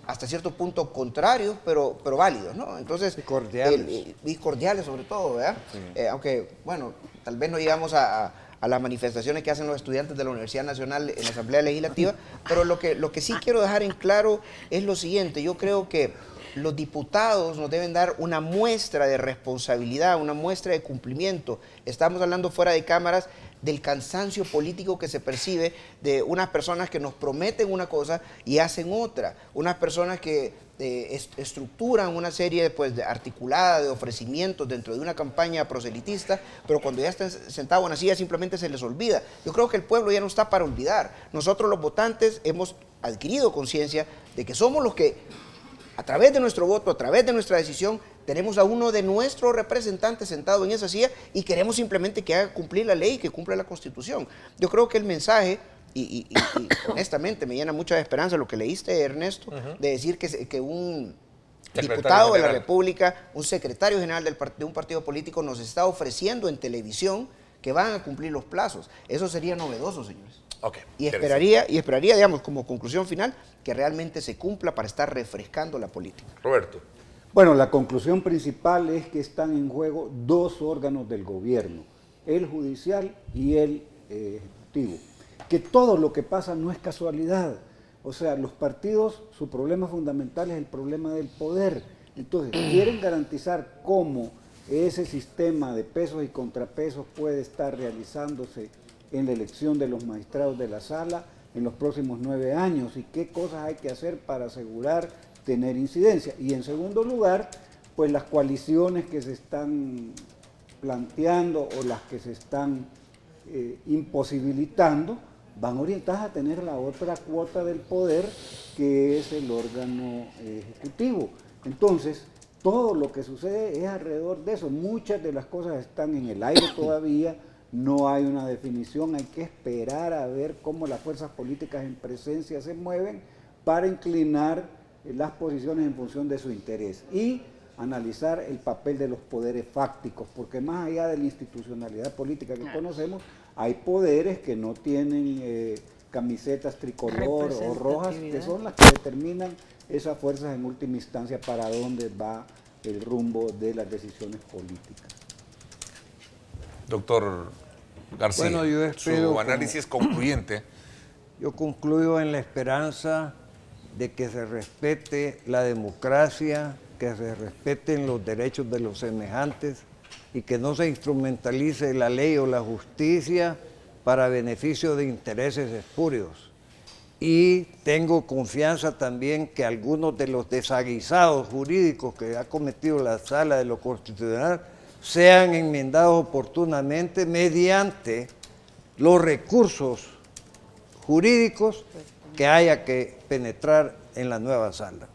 hasta cierto punto contrarios, pero válidos, ¿no? Entonces, y cordiales. Y cordiales sobre todo, ¿verdad? Sí. Aunque, bueno, tal vez no llegamos a las manifestaciones que hacen los estudiantes de la Universidad Nacional en la Asamblea Legislativa, pero lo que sí quiero dejar en claro es lo siguiente. Yo creo que los diputados nos deben dar una muestra de responsabilidad, una muestra de cumplimiento. Estamos hablando fuera de cámaras del cansancio político que se percibe de unas personas que nos prometen una cosa y hacen otra, unas personas que estructuran una serie pues, articulada de ofrecimientos dentro de una campaña proselitista, pero cuando ya están sentados en la silla simplemente se les olvida. Yo creo que el pueblo ya no está para olvidar. Nosotros los votantes hemos adquirido conciencia de que somos los que, a través de nuestro voto, a través de nuestra decisión, tenemos a uno de nuestros representantes sentado en esa silla y queremos simplemente que haga cumplir la ley, que cumpla la Constitución. Yo creo que el mensaje, y honestamente me llena mucha esperanza lo que leíste, Ernesto, de decir que un diputado de la República, un secretario general de un partido político nos está ofreciendo en televisión que van a cumplir los plazos. Eso sería novedoso, señores. Okay, y esperaría, digamos, como conclusión final, que realmente se cumpla para estar refrescando la política. Roberto. Bueno, la conclusión principal es que están en juego dos órganos del gobierno, el judicial y el ejecutivo. Que todo lo que pasa no es casualidad. O sea, los partidos, su problema fundamental es el problema del poder. Entonces, quieren garantizar cómo ese sistema de pesos y contrapesos puede estar realizándose en la elección de los magistrados de la sala en los próximos 9 años y qué cosas hay que hacer para asegurar tener incidencia. Y en segundo lugar, pues las coaliciones que se están planteando o las que se están imposibilitando van orientadas a tener la otra cuota del poder que es el órgano ejecutivo. Entonces, todo lo que sucede es alrededor de eso. Muchas de las cosas están en el aire todavía, no hay una definición, hay que esperar a ver cómo las fuerzas políticas en presencia se mueven para inclinar las posiciones en función de su interés y analizar el papel de los poderes fácticos, porque más allá de la institucionalidad política que conocemos, hay poderes que no tienen camisetas tricolor o rojas, que son las que determinan esas fuerzas en última instancia para dónde va el rumbo de las decisiones políticas. Doctor García, bueno, yo espero su análisis concluyente. Yo concluyo en la esperanza de que se respete la democracia, que se respeten los derechos de los semejantes y que no se instrumentalice la ley o la justicia para beneficio de intereses espurios. Y tengo confianza también que algunos de los desaguisados jurídicos que ha cometido la Sala de lo Constitucional sean enmendados oportunamente mediante los recursos jurídicos que haya que penetrar en la nueva sala.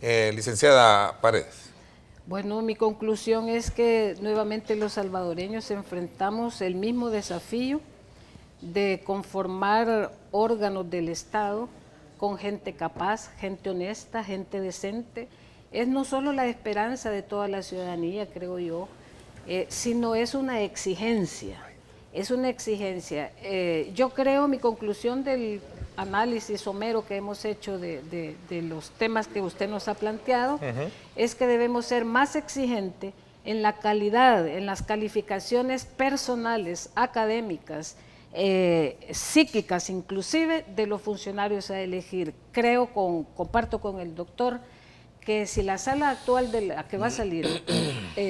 Licenciada Paredes. Bueno, mi conclusión es que nuevamente los salvadoreños enfrentamos el mismo desafío de conformar órganos del Estado con gente capaz, gente honesta, gente decente. Es no solo la esperanza de toda la ciudadanía, creo yo, sino es una exigencia. Es una exigencia. Yo creo, mi conclusión del análisis somero que hemos hecho de los temas que usted nos ha planteado, es que debemos ser más exigentes en la calidad, en las calificaciones personales, académicas, psíquicas inclusive, de los funcionarios a elegir. Comparto con el doctor que si la sala actual de la que va a salir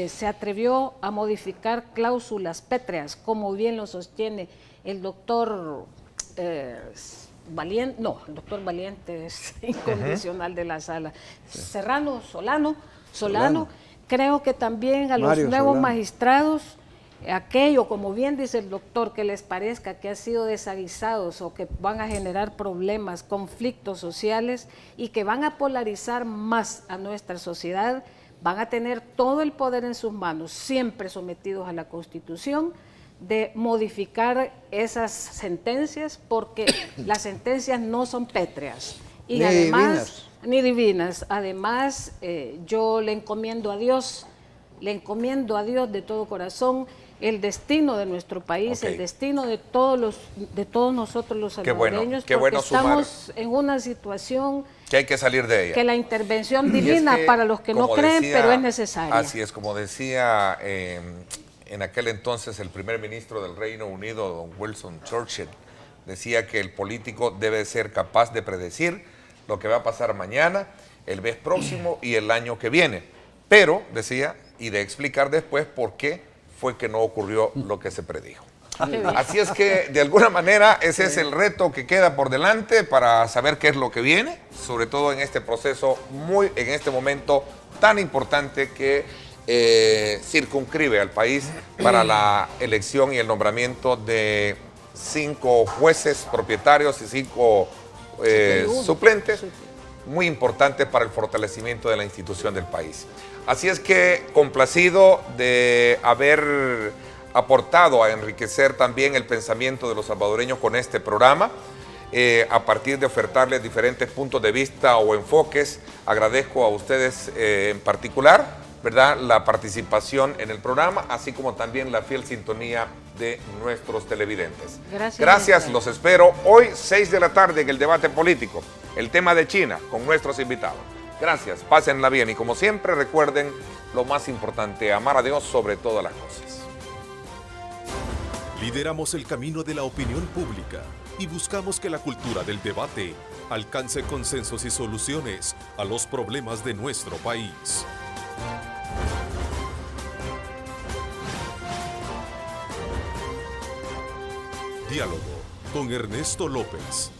se atrevió a modificar cláusulas pétreas, como bien lo sostiene el doctor Valiente, no, el doctor Valiente es incondicional de la sala, Solano, creo que también a los nuevos magistrados, aquello, como bien dice el doctor, que les parezca que han sido desaguisados o que van a generar problemas, conflictos sociales y que van a polarizar más a nuestra sociedad, van a tener todo el poder en sus manos, siempre sometidos a la Constitución, de modificar esas sentencias, porque las sentencias no son pétreas y ni además divinas. Ni divinas. Además, yo le encomiendo a Dios de todo corazón el destino de nuestro país, el destino de todos nosotros los salvadoreños, porque estamos en una situación que hay que salir de ella. Que la intervención divina, para los que no creen, pero es necesaria. Así es, como decía en aquel entonces el primer ministro del Reino Unido, don Winston Churchill, decía que el político debe ser capaz de predecir lo que va a pasar mañana, el mes próximo y el año que viene. Pero, decía, y de explicar después por qué fue que no ocurrió lo que se predijo. Así es que, de alguna manera, ese es el reto que queda por delante para saber qué es lo que viene, sobre todo en este proceso, en este momento tan importante que circunscribe al país para la elección y el nombramiento de 5 jueces propietarios y 5 suplentes, muy importantes para el fortalecimiento de la institución del país. Así es que, complacido de haber aportado a enriquecer también el pensamiento de los salvadoreños con este programa, a partir de ofertarles diferentes puntos de vista o enfoques. Agradezco a ustedes en particular, ¿verdad?, la participación en el programa, así como también la fiel sintonía de nuestros televidentes. Gracias, los espero hoy 6 de la tarde en el debate político, el tema de China, con nuestros invitados. Gracias, pásenla bien y como siempre recuerden lo más importante, amar a Dios sobre todas las cosas. Lideramos el camino de la opinión pública y buscamos que la cultura del debate alcance consensos y soluciones a los problemas de nuestro país. Diálogo con Ernesto López.